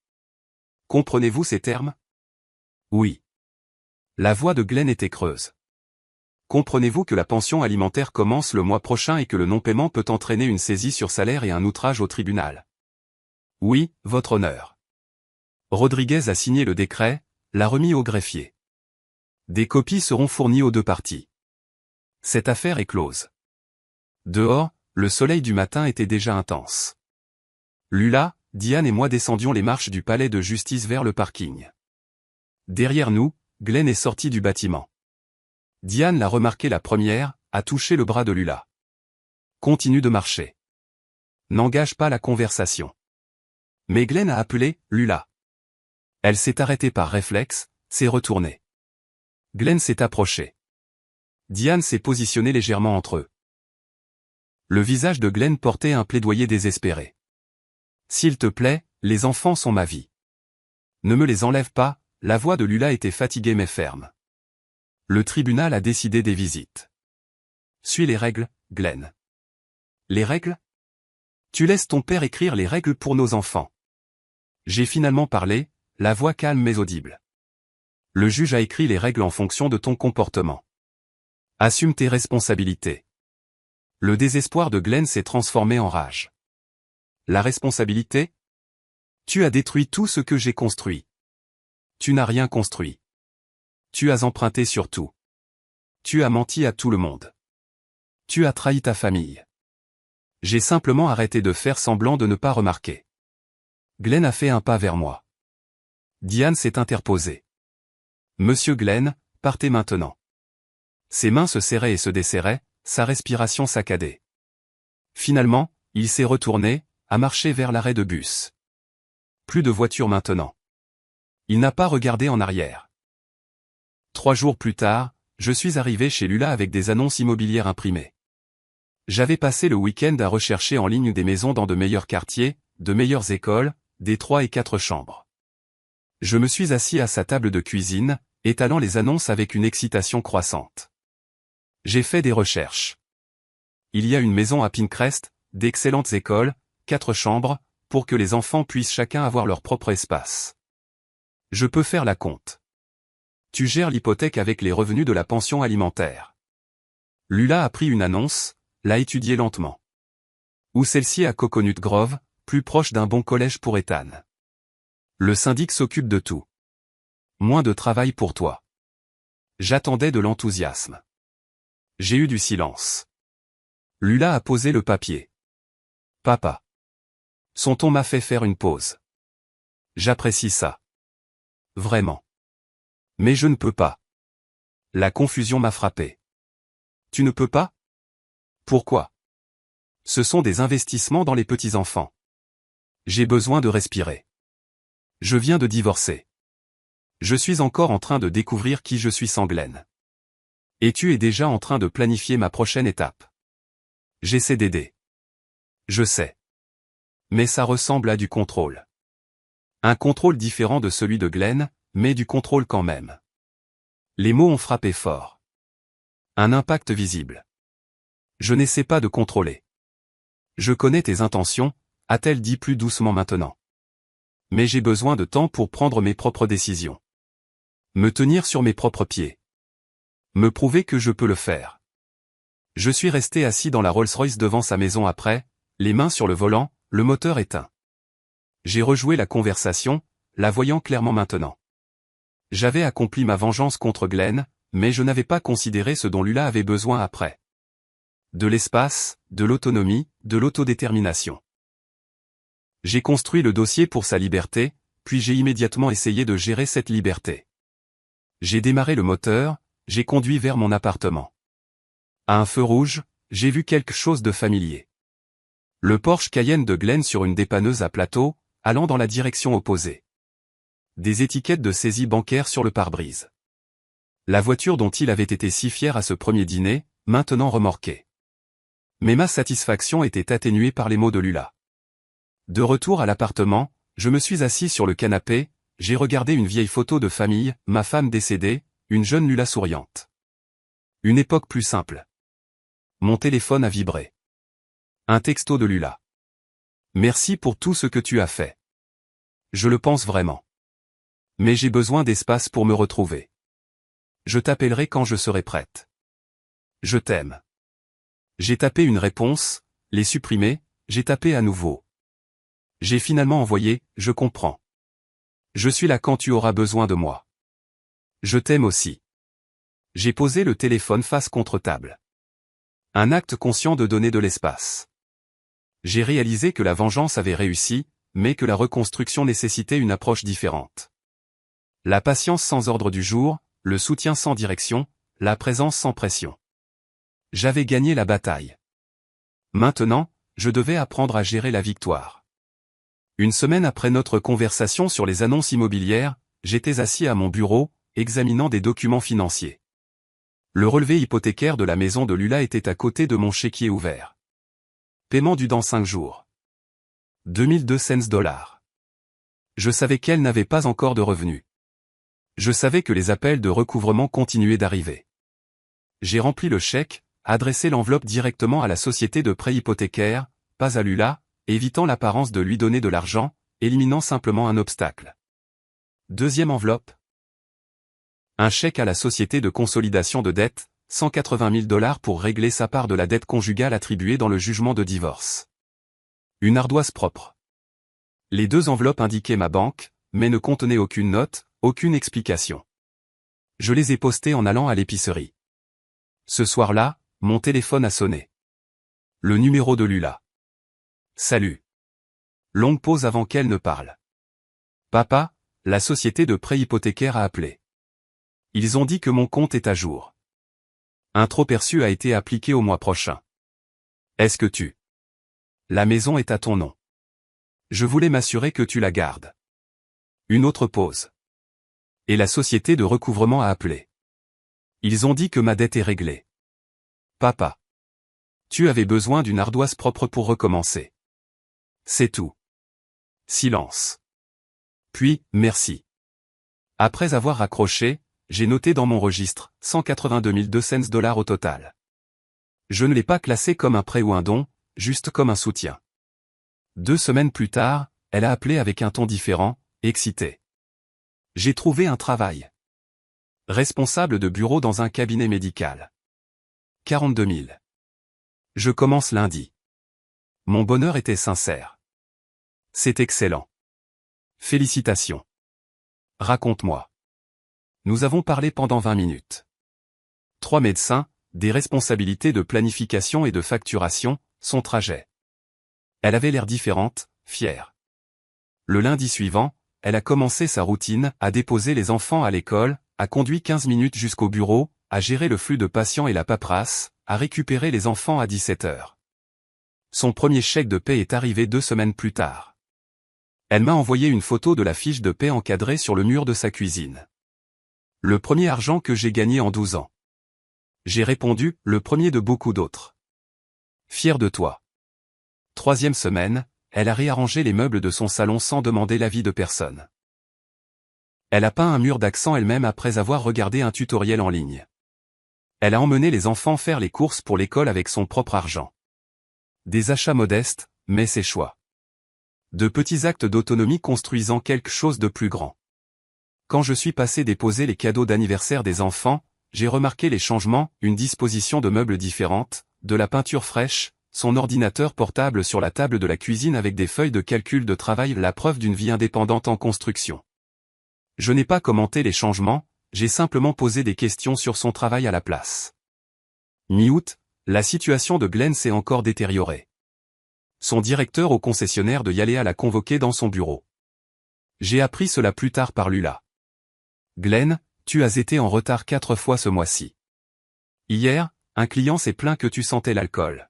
Comprenez-vous ces termes? Oui. La voix de Glenn était creuse. Comprenez-vous que la pension alimentaire commence le mois prochain et que le non-paiement peut entraîner une saisie sur salaire et un outrage au tribunal? Oui, votre honneur. Rodriguez a signé le décret, l'a remis au greffier. Des copies seront fournies aux deux parties. Cette affaire est close. Dehors, le soleil du matin était déjà intense. Lula, Diane et moi descendions les marches du palais de justice vers le parking. Derrière nous, Glenn est sorti du bâtiment. Diane l'a remarqué la première, a touché le bras de Lula. Continue de marcher. N'engage pas la conversation. Mais Glenn a appelé « Lula ». Elle s'est arrêtée par réflexe, s'est retournée. Glenn s'est approché. Diane s'est positionnée légèrement entre eux. Le visage de Glenn portait un plaidoyer désespéré. « S'il te plaît, les enfants sont ma vie. Ne me les enlève pas », la voix de Lula était fatiguée mais ferme. Le tribunal a décidé des visites. Suis les règles, Glenn. Les règles? Tu laisses ton père écrire les règles pour nos enfants. J'ai finalement parlé, la voix calme mais audible. Le juge a écrit les règles en fonction de ton comportement. Assume tes responsabilités. Le désespoir de Glenn s'est transformé en rage. La responsabilité? Tu as détruit tout ce que j'ai construit. Tu n'as rien construit. Tu as emprunté sur tout. Tu as menti à tout le monde. Tu as trahi ta famille. J'ai simplement arrêté de faire semblant de ne pas remarquer. Glenn a fait un pas vers moi. Diane s'est interposée. Monsieur Glenn, partez maintenant. Ses mains se serraient et se desserraient, sa respiration saccadée. Finalement, il s'est retourné, a marché vers l'arrêt de bus. Plus de voiture maintenant. Il n'a pas regardé en arrière. 3 jours plus tard, je suis arrivé chez Lula avec des annonces immobilières imprimées. J'avais passé le week-end à rechercher en ligne des maisons dans de meilleurs quartiers, de meilleures écoles, des 3 et 4 chambres. Je me suis assis à sa table de cuisine, étalant les annonces avec une excitation croissante. J'ai fait des recherches. Il y a une maison à Pinecrest, d'excellentes écoles, 4 chambres, pour que les enfants puissent chacun avoir leur propre espace. Je peux faire la compte. Tu gères l'hypothèque avec les revenus de la pension alimentaire. Lula a pris une annonce, l'a étudiée lentement. Ou celle-ci à Coconut Grove, plus proche d'un bon collège pour Ethan. Le syndic s'occupe de tout. Moins de travail pour toi. J'attendais de l'enthousiasme. J'ai eu du silence. Lula a posé le papier. Papa. Son ton m'a fait faire une pause. J'apprécie ça. Vraiment. Mais je ne peux pas. La confusion m'a frappé. Tu ne peux pas? Pourquoi? Ce sont des investissements dans les petits-enfants. J'ai besoin de respirer. Je viens de divorcer. Je suis encore en train de découvrir qui je suis sans Glenn. Et tu es déjà en train de planifier ma prochaine étape. J'essaie d'aider. Je sais. Mais ça ressemble à du contrôle. Un contrôle différent de celui de Glenn, mais du contrôle quand même. Les mots ont frappé fort. Un impact visible. Je n'essaie pas de contrôler. Je connais tes intentions, a-t-elle dit plus doucement maintenant. Mais j'ai besoin de temps pour prendre mes propres décisions. Me tenir sur mes propres pieds. Me prouver que je peux le faire. Je suis resté assis dans la Rolls-Royce devant sa maison après, les mains sur le volant, le moteur éteint. J'ai rejoué la conversation, la voyant clairement maintenant. J'avais accompli ma vengeance contre Glenn, mais je n'avais pas considéré ce dont Lula avait besoin après. De l'espace, de l'autonomie, de l'autodétermination. J'ai construit le dossier pour sa liberté, puis j'ai immédiatement essayé de gérer cette liberté. J'ai démarré le moteur, j'ai conduit vers mon appartement. À un feu rouge, j'ai vu quelque chose de familier. Le Porsche Cayenne de Glenn sur une dépanneuse à plateau, allant dans la direction opposée. Des étiquettes de saisie bancaire sur le pare-brise. La voiture dont il avait été si fier à ce premier dîner, maintenant remorquée. Mais ma satisfaction était atténuée par les mots de Lula. De retour à l'appartement, je me suis assis sur le canapé, j'ai regardé une vieille photo de famille, ma femme décédée, une jeune Lula souriante. Une époque plus simple. Mon téléphone a vibré. Un texto de Lula. Merci pour tout ce que tu as fait. Je le pense vraiment. Mais j'ai besoin d'espace pour me retrouver. Je t'appellerai quand je serai prête. Je t'aime. J'ai tapé une réponse, l'ai supprimée, j'ai tapé à nouveau. J'ai finalement envoyé, je comprends. Je suis là quand tu auras besoin de moi. Je t'aime aussi. J'ai posé le téléphone face contre table. Un acte conscient de donner de l'espace. J'ai réalisé que la vengeance avait réussi, mais que la reconstruction nécessitait une approche différente. La patience sans ordre du jour, le soutien sans direction, la présence sans pression. J'avais gagné la bataille. Maintenant, je devais apprendre à gérer la victoire. Une semaine après notre conversation sur les annonces immobilières, j'étais assis à mon bureau, examinant des documents financiers. Le relevé hypothécaire de la maison de Lula était à côté de mon chéquier ouvert. Paiement dû dans 5 jours. 2200 $. Je savais qu'elle n'avait pas encore de revenus. Je savais que les appels de recouvrement continuaient d'arriver. J'ai rempli le chèque, adressé l'enveloppe directement à la société de prêt hypothécaire, pas à Lula, évitant l'apparence de lui donner de l'argent, éliminant simplement un obstacle. Deuxième enveloppe. Un chèque à la société de consolidation de dette, 180 000 $ pour régler sa part de la dette conjugale attribuée dans le jugement de divorce. Une ardoise propre. Les 2 enveloppes indiquaient ma banque, mais ne contenaient aucune note, aucune explication. Je les ai postées en allant à l'épicerie. Ce soir-là, mon téléphone a sonné. Le numéro de Lula. Salut. Longue pause avant qu'elle ne parle. Papa, la société de prêt hypothécaire a appelé. Ils ont dit que mon compte est à jour. Un trop-perçu a été appliqué au mois prochain. Est-ce que tu... La maison est à ton nom. Je voulais m'assurer que tu la gardes. Une autre pause. Et la société de recouvrement a appelé. Ils ont dit que ma dette est réglée. Papa. Tu avais besoin d'une ardoise propre pour recommencer. C'est tout. Silence. Puis, merci. Après avoir raccroché, j'ai noté dans mon registre, 182 200 $ au total. Je ne l'ai pas classé comme un prêt ou un don, juste comme un soutien. 2 semaines plus tard, elle a appelé avec un ton différent, excité. J'ai trouvé un travail. Responsable de bureau dans un cabinet médical. 42 000. Je commence lundi. Mon bonheur était sincère. C'est excellent. Félicitations. Raconte-moi. Nous avons parlé pendant 20 minutes. 3 médecins, des responsabilités de planification et de facturation, son trajet. Elle avait l'air différente, fière. Le lundi suivant, elle a commencé sa routine, a déposé les enfants à l'école, a conduit 15 minutes jusqu'au bureau, a géré le flux de patients et la paperasse, a récupéré les enfants à 17 h. Son premier chèque de paie est arrivé 2 semaines plus tard. Elle m'a envoyé une photo de la fiche de paie encadrée sur le mur de sa cuisine. Le premier argent que j'ai gagné en 12 ans. J'ai répondu, le premier de beaucoup d'autres. Fier de toi. 3e semaine, elle a réarrangé les meubles de son salon sans demander l'avis de personne. Elle a peint un mur d'accent elle-même après avoir regardé un tutoriel en ligne. Elle a emmené les enfants faire les courses pour l'école avec son propre argent. Des achats modestes, mais ses choix. De petits actes d'autonomie construisant quelque chose de plus grand. Quand je suis passé déposer les cadeaux d'anniversaire des enfants, j'ai remarqué les changements, une disposition de meubles différente, de la peinture fraîche, son ordinateur portable sur la table de la cuisine avec des feuilles de calcul de travail, la preuve d'une vie indépendante en construction. Je n'ai pas commenté les changements, j'ai simplement posé des questions sur son travail à la place. Mi-août, la situation de Glenn s'est encore détériorée. Son directeur au concessionnaire de Yalea l'a convoqué dans son bureau. J'ai appris cela plus tard par Lula. Glenn, tu as été en retard 4 fois ce mois-ci. Hier, un client s'est plaint que tu sentais l'alcool.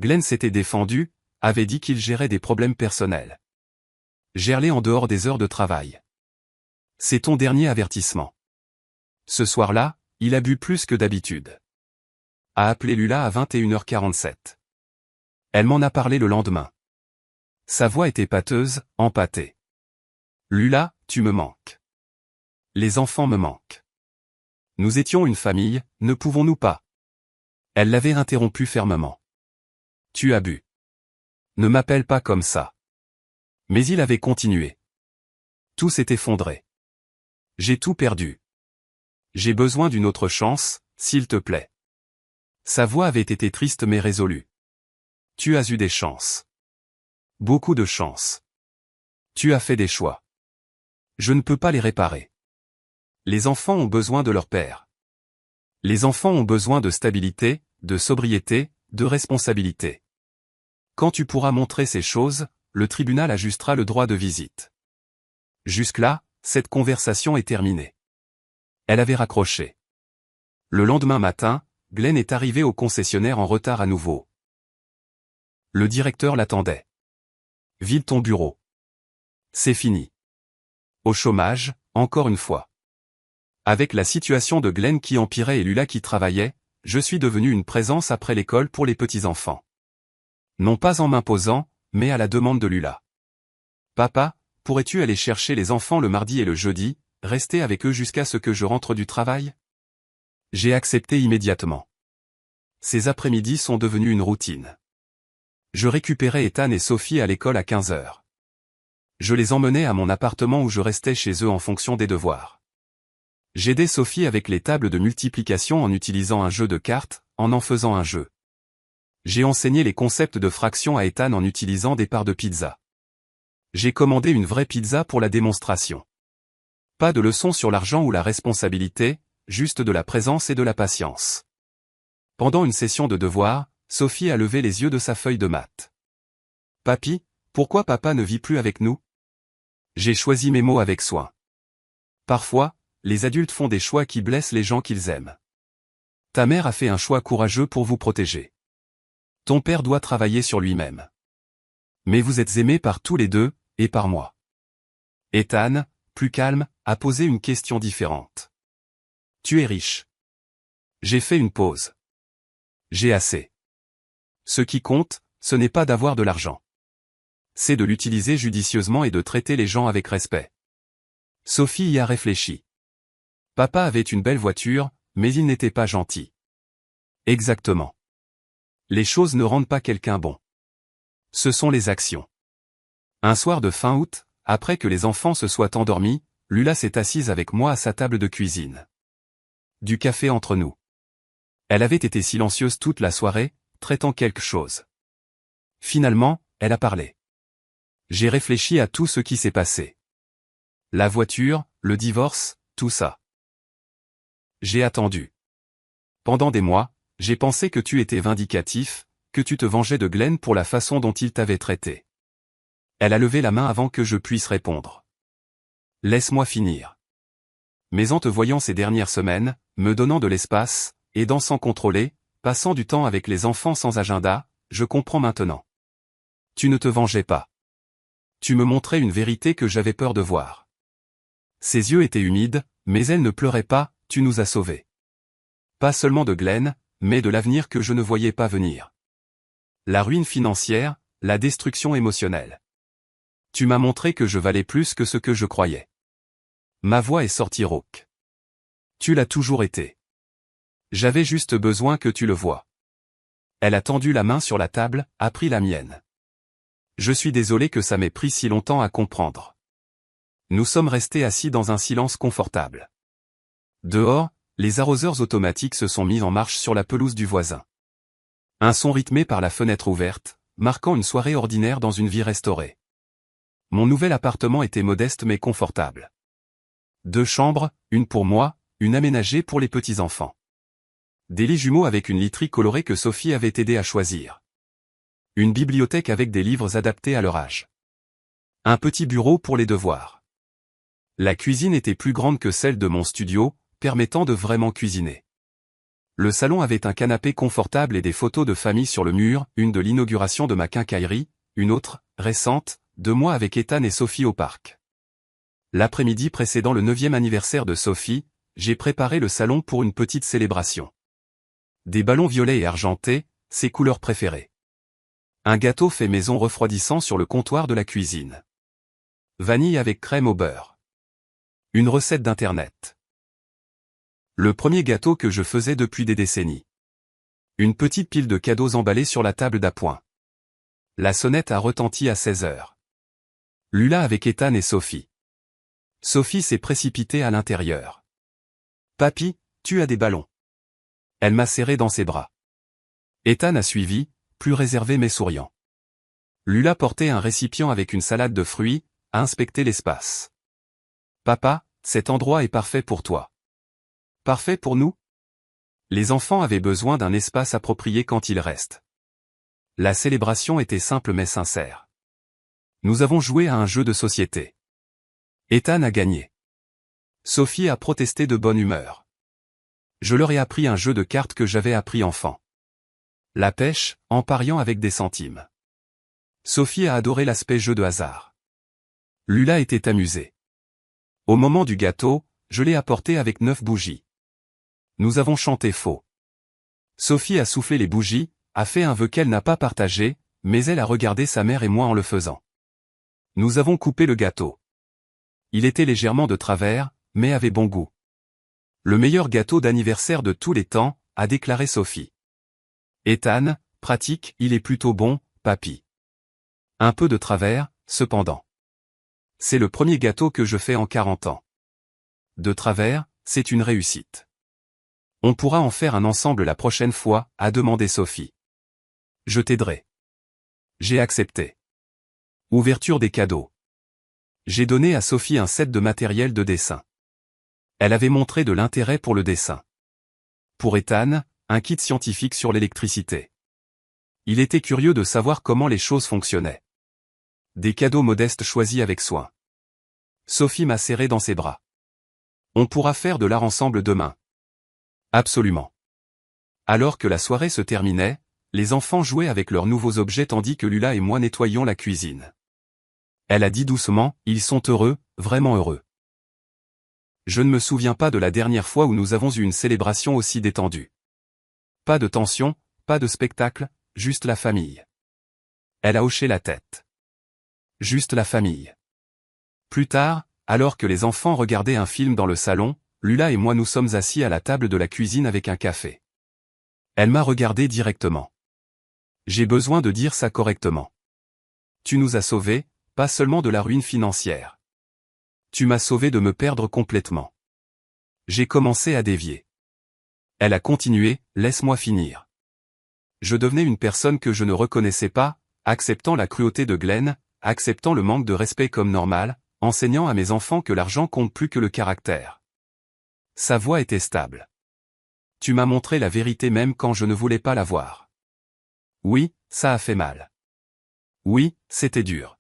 Glenn s'était défendu, avait dit qu'il gérait des problèmes personnels. Gère-les en dehors des heures de travail. C'est ton dernier avertissement. Ce soir-là, il a bu plus que d'habitude. A appelé Lula à 21h47. Elle m'en a parlé le lendemain. Sa voix était pâteuse, empâtée. Lula, tu me manques. Les enfants me manquent. Nous étions une famille, ne pouvons-nous pas? Elle l'avait interrompu fermement. Tu as bu. Ne m'appelle pas comme ça. Mais il avait continué. Tout s'est effondré. J'ai tout perdu. J'ai besoin d'une autre chance, s'il te plaît. Sa voix avait été triste mais résolue. Tu as eu des chances. Beaucoup de chance. Tu as fait des choix. Je ne peux pas les réparer. Les enfants ont besoin de leur père. Les enfants ont besoin de stabilité, de sobriété, de responsabilité. Quand tu pourras montrer ces choses, le tribunal ajustera le droit de visite. Jusque-là, cette conversation est terminée. Elle avait raccroché. Le lendemain matin, Glenn est arrivé au concessionnaire en retard à nouveau. Le directeur l'attendait. Vide ton bureau. C'est fini. Au chômage, encore une fois. Avec la situation de Glenn qui empirait et Lula qui travaillait, je suis devenu une présence après l'école pour les petits-enfants. Non pas en m'imposant, mais à la demande de Lula. Papa, pourrais-tu aller chercher les enfants le mardi et le jeudi, rester avec eux jusqu'à ce que je rentre du travail? J'ai accepté immédiatement. Ces après-midi sont devenus une routine. Je récupérais Ethan et Sophie à l'école à 15h. Je les emmenais à mon appartement où je restais chez eux en fonction des devoirs. J'aidais Sophie avec les tables de multiplication en utilisant un jeu de cartes, en faisant un jeu. J'ai enseigné les concepts de fraction à Ethan en utilisant des parts de pizza. J'ai commandé une vraie pizza pour la démonstration. Pas de leçons sur l'argent ou la responsabilité, juste de la présence et de la patience. Pendant une session de devoirs, Sophie a levé les yeux de sa feuille de maths. Papy, pourquoi papa ne vit plus avec nous? J'ai choisi mes mots avec soin. Parfois, les adultes font des choix qui blessent les gens qu'ils aiment. Ta mère a fait un choix courageux pour vous protéger. Ton père doit travailler sur lui-même. Mais vous êtes aimés par tous les deux, et par moi. Ethan, plus calme, a posé une question différente. Tu es riche. J'ai fait une pause. J'ai assez. Ce qui compte, ce n'est pas d'avoir de l'argent. C'est de l'utiliser judicieusement et de traiter les gens avec respect. Sophie y a réfléchi. Papa avait une belle voiture, mais il n'était pas gentil. Exactement. Les choses ne rendent pas quelqu'un bon. Ce sont les actions. Un soir de fin août, après que les enfants se soient endormis, Lula s'est assise avec moi à sa table de cuisine. Du café entre nous. Elle avait été silencieuse toute la soirée, traitant quelque chose. Finalement, elle a parlé. J'ai réfléchi à tout ce qui s'est passé. La voiture, le divorce, tout ça. J'ai attendu. Pendant des mois, j'ai pensé que tu étais vindicatif, que tu te vengeais de Glenn pour la façon dont il t'avait traité. Elle a levé la main avant que je puisse répondre. Laisse-moi finir. Mais en te voyant ces dernières semaines, me donnant de l'espace, aidant sans contrôler, passant du temps avec les enfants sans agenda, je comprends maintenant. Tu ne te vengeais pas. Tu me montrais une vérité que j'avais peur de voir. Ses yeux étaient humides, mais elle ne pleurait pas, tu nous as sauvés. Pas seulement de Glenn, mais de l'avenir que je ne voyais pas venir. La ruine financière, la destruction émotionnelle. Tu m'as montré que je valais plus que ce que je croyais. Ma voix est sortie rauque. Tu l'as toujours été. J'avais juste besoin que tu le voies. Elle a tendu la main sur la table, a pris la mienne. Je suis désolé que ça m'ait pris si longtemps à comprendre. Nous sommes restés assis dans un silence confortable. Dehors, les arroseurs automatiques se sont mis en marche sur la pelouse du voisin. Un son rythmé par la fenêtre ouverte, marquant une soirée ordinaire dans une vie restaurée. Mon nouvel appartement était modeste mais confortable. 2 chambres, une pour moi, une aménagée pour les petits-enfants. Des lits jumeaux avec une literie colorée que Sophie avait aidé à choisir. Une bibliothèque avec des livres adaptés à leur âge. Un petit bureau pour les devoirs. La cuisine était plus grande que celle de mon studio, permettant de vraiment cuisiner. Le salon avait un canapé confortable et des photos de famille sur le mur, une de l'inauguration de ma quincaillerie, une autre, récente, de moi avec Ethan et Sophie au parc. L'après-midi précédant le 9e anniversaire de Sophie, j'ai préparé le salon pour une petite célébration. Des ballons violets et argentés, ses couleurs préférées. Un gâteau fait maison refroidissant sur le comptoir de la cuisine. Vanille avec crème au beurre. Une recette d'internet. Le premier gâteau que je faisais depuis des décennies. Une petite pile de cadeaux emballés sur la table d'appoint. La sonnette a retenti à 16 heures. Lula avec Ethan et Sophie. Sophie s'est précipitée à l'intérieur. Papy, tu as des ballons. Elle m'a serré dans ses bras. Ethan a suivi, plus réservé mais souriant. Lula portait un récipient avec une salade de fruits, a inspecté l'espace. Papa, cet endroit est parfait pour toi. Parfait pour nous? Les enfants avaient besoin d'un espace approprié quand ils restent. La célébration était simple mais sincère. Nous avons joué à un jeu de société. Ethan a gagné. Sophie a protesté de bonne humeur. Je leur ai appris un jeu de cartes que j'avais appris enfant. La pêche, en pariant avec des centimes. Sophie a adoré l'aspect jeu de hasard. Lula était amusée. Au moment du gâteau, je l'ai apporté avec 9 bougies. Nous avons chanté faux. Sophie a soufflé les bougies, a fait un vœu qu'elle n'a pas partagé, mais elle a regardé sa mère et moi en le faisant. Nous avons coupé le gâteau. Il était légèrement de travers, mais avait bon goût. Le meilleur gâteau d'anniversaire de tous les temps, a déclaré Sophie. Ethan, pratique, il est plutôt bon, papy. Un peu de travers, cependant. C'est le premier gâteau que je fais en 40 ans. De travers, c'est une réussite. On pourra en faire un ensemble la prochaine fois, a demandé Sophie. Je t'aiderai. J'ai accepté. Ouverture des cadeaux. J'ai donné à Sophie un set de matériel de dessin. Elle avait montré de l'intérêt pour le dessin. Pour Ethan, un kit scientifique sur l'électricité. Il était curieux de savoir comment les choses fonctionnaient. Des cadeaux modestes choisis avec soin. Sophie m'a serré dans ses bras. On pourra faire de l'art ensemble demain. Absolument. Alors que la soirée se terminait, les enfants jouaient avec leurs nouveaux objets tandis que Lula et moi nettoyions la cuisine. Elle a dit doucement, ils sont heureux, vraiment heureux. Je ne me souviens pas de la dernière fois où nous avons eu une célébration aussi détendue. Pas de tension, pas de spectacle, juste la famille. Elle a hoché la tête. Juste la famille. Plus tard, alors que les enfants regardaient un film dans le salon, Lula et moi nous sommes assis à la table de la cuisine avec un café. Elle m'a regardé directement. J'ai besoin de dire ça correctement. Tu nous as sauvés, pas seulement de la ruine financière. Tu m'as sauvé de me perdre complètement. J'ai commencé à dévier. Elle a continué, laisse-moi finir. Je devenais une personne que je ne reconnaissais pas, acceptant la cruauté de Glenn, acceptant le manque de respect comme normal, enseignant à mes enfants que l'argent compte plus que le caractère. Sa voix était stable. Tu m'as montré la vérité même quand je ne voulais pas la voir. Oui, ça a fait mal. Oui, c'était dur.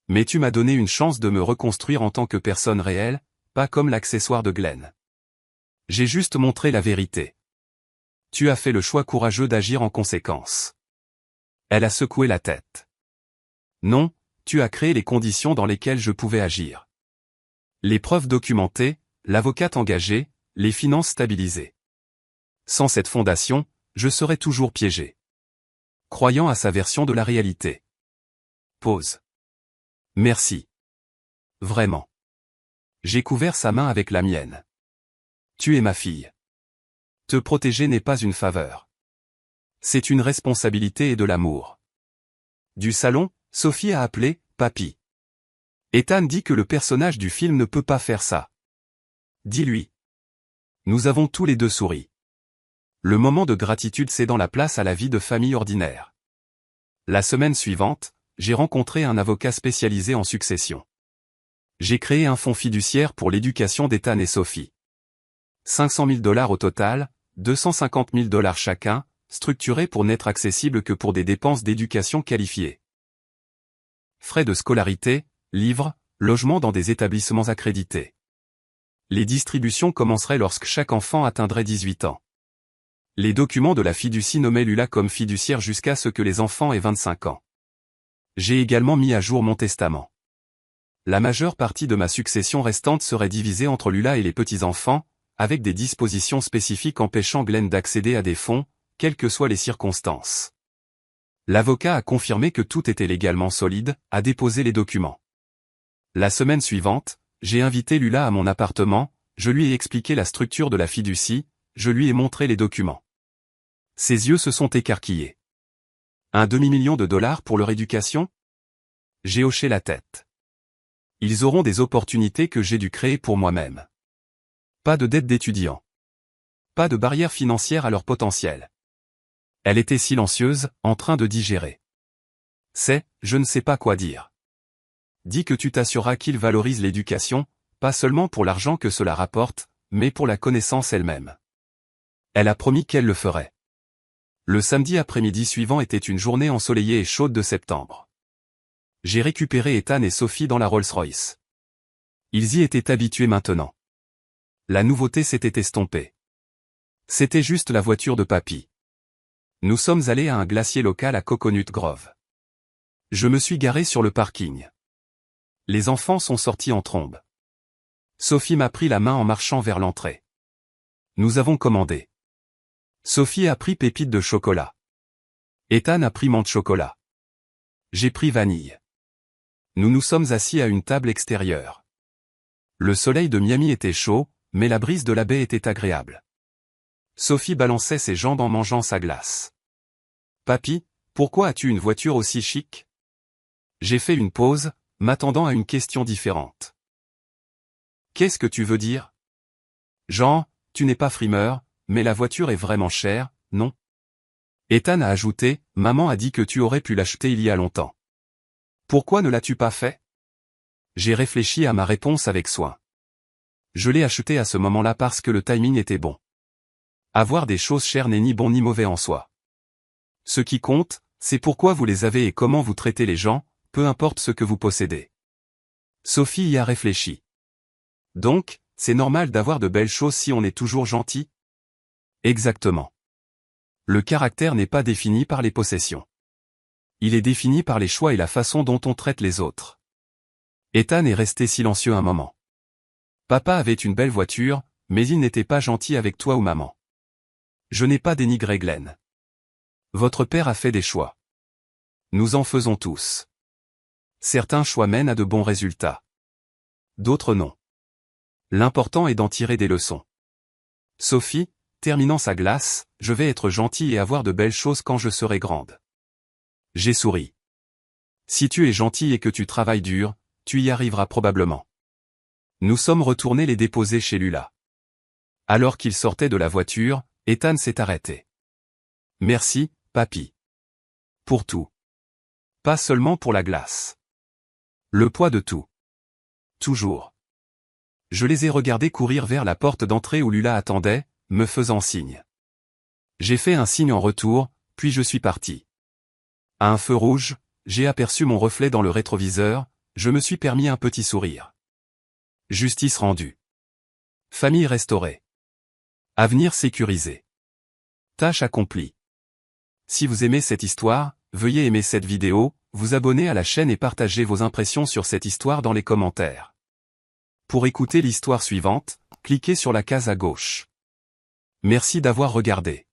Mais tu m'as donné une chance de me reconstruire en tant que personne réelle, pas comme l'accessoire de Glenn. J'ai juste montré la vérité. Tu as fait le choix courageux d'agir en conséquence. Elle a secoué la tête. Non, tu as créé les conditions dans lesquelles je pouvais agir. Les preuves documentées, l'avocate engagée, les finances stabilisées. Sans cette fondation, je serais toujours piégé. Croyant à sa version de la réalité. Pause. Merci. Vraiment. J'ai couvert sa main avec la mienne. Tu es ma fille. Te protéger n'est pas une faveur. C'est une responsabilité et de l'amour. Du salon, Sophie a appelé « Papy ». Ethan dit que le personnage du film ne peut pas faire ça. Dis-lui. Nous avons tous les deux souri. Le moment de gratitude cédant la place à la vie de famille ordinaire. La semaine suivante, j'ai rencontré un avocat spécialisé en succession. J'ai créé un fonds fiduciaire pour l'éducation d'Ethan et Sophie. 500 000 $ au total, 250 000 $ chacun, structuré pour n'être accessible que pour des dépenses d'éducation qualifiées. Frais de scolarité, livres, logement dans des établissements accrédités. Les distributions commenceraient lorsque chaque enfant atteindrait 18 ans. Les documents de la fiducie nommaient Lula comme fiduciaire jusqu'à ce que les enfants aient 25 ans. J'ai également mis à jour mon testament. La majeure partie de ma succession restante serait divisée entre Lula et les petits-enfants, avec des dispositions spécifiques empêchant Glenn d'accéder à des fonds, quelles que soient les circonstances. L'avocat a confirmé que tout était légalement solide, a déposé les documents. La semaine suivante, j'ai invité Lula à mon appartement, je lui ai expliqué la structure de la fiducie, je lui ai montré les documents. Ses yeux se sont écarquillés. Un demi-million de dollars pour leur éducation? J'ai hoché la tête. Ils auront des opportunités que j'ai dû créer pour moi-même. Pas de dette d'étudiant. Pas de barrière financière à leur potentiel. Elle était silencieuse, en train de digérer. Je ne sais pas quoi dire. Dis que tu t'assureras qu'ils valorisent l'éducation, pas seulement pour l'argent que cela rapporte, mais pour la connaissance elle-même. Elle a promis qu'elle le ferait. Le samedi après-midi suivant était une journée ensoleillée et chaude de septembre. J'ai récupéré Ethan et Sophie dans la Rolls-Royce. Ils y étaient habitués maintenant. La nouveauté s'était estompée. C'était juste la voiture de papy. Nous sommes allés à un glacier local à Coconut Grove. Je me suis garé sur le parking. Les enfants sont sortis en trombe. Sophie m'a pris la main en marchant vers l'entrée. Nous avons commandé. Sophie a pris pépite de chocolat. Ethan a pris menthe chocolat. J'ai pris vanille. Nous nous sommes assis à une table extérieure. Le soleil de Miami était chaud, mais la brise de la baie était agréable. Sophie balançait ses jambes en mangeant sa glace. Papy, pourquoi as-tu une voiture aussi chic? J'ai fait une pause, m'attendant à une question différente. Qu'est-ce que tu veux dire? Jean, tu n'es pas frimeur, mais la voiture est vraiment chère, non? Ethan a ajouté, maman a dit que tu aurais pu l'acheter il y a longtemps. Pourquoi ne l'as-tu pas fait? J'ai réfléchi à ma réponse avec soin. Je l'ai achetée à ce moment-là parce que le timing était bon. Avoir des choses chères n'est ni bon ni mauvais en soi. Ce qui compte, c'est pourquoi vous les avez et comment vous traitez les gens, peu importe ce que vous possédez. Sophie y a réfléchi. Donc, c'est normal d'avoir de belles choses si on est toujours gentil? Exactement. Le caractère n'est pas défini par les possessions. Il est défini par les choix et la façon dont on traite les autres. Ethan est resté silencieux un moment. Papa avait une belle voiture, mais il n'était pas gentil avec toi ou maman. Je n'ai pas dénigré Glenn. Votre père a fait des choix. Nous en faisons tous. Certains choix mènent à de bons résultats. D'autres non. L'important est d'en tirer des leçons. Sophie, terminant sa glace, je vais être gentil et avoir de belles choses quand je serai grande. J'ai souri. Si tu es gentil et que tu travailles dur, tu y arriveras probablement. Nous sommes retournés les déposer chez Lula. Alors qu'ils sortaient de la voiture, Ethan s'est arrêté. Merci, papy. Pour tout. Pas seulement pour la glace. Le poids de tout. Toujours. Je les ai regardés courir vers la porte d'entrée où Lula attendait, me faisant signe. J'ai fait un signe en retour, puis je suis parti. À un feu rouge, j'ai aperçu mon reflet dans le rétroviseur, je me suis permis un petit sourire. Justice rendue. Famille restaurée. Avenir sécurisé. Tâche accomplie. Si vous aimez cette histoire, veuillez aimer cette vidéo, vous abonner à la chaîne et partager vos impressions sur cette histoire dans les commentaires. Pour écouter l'histoire suivante, cliquez sur la case à gauche. Merci d'avoir regardé.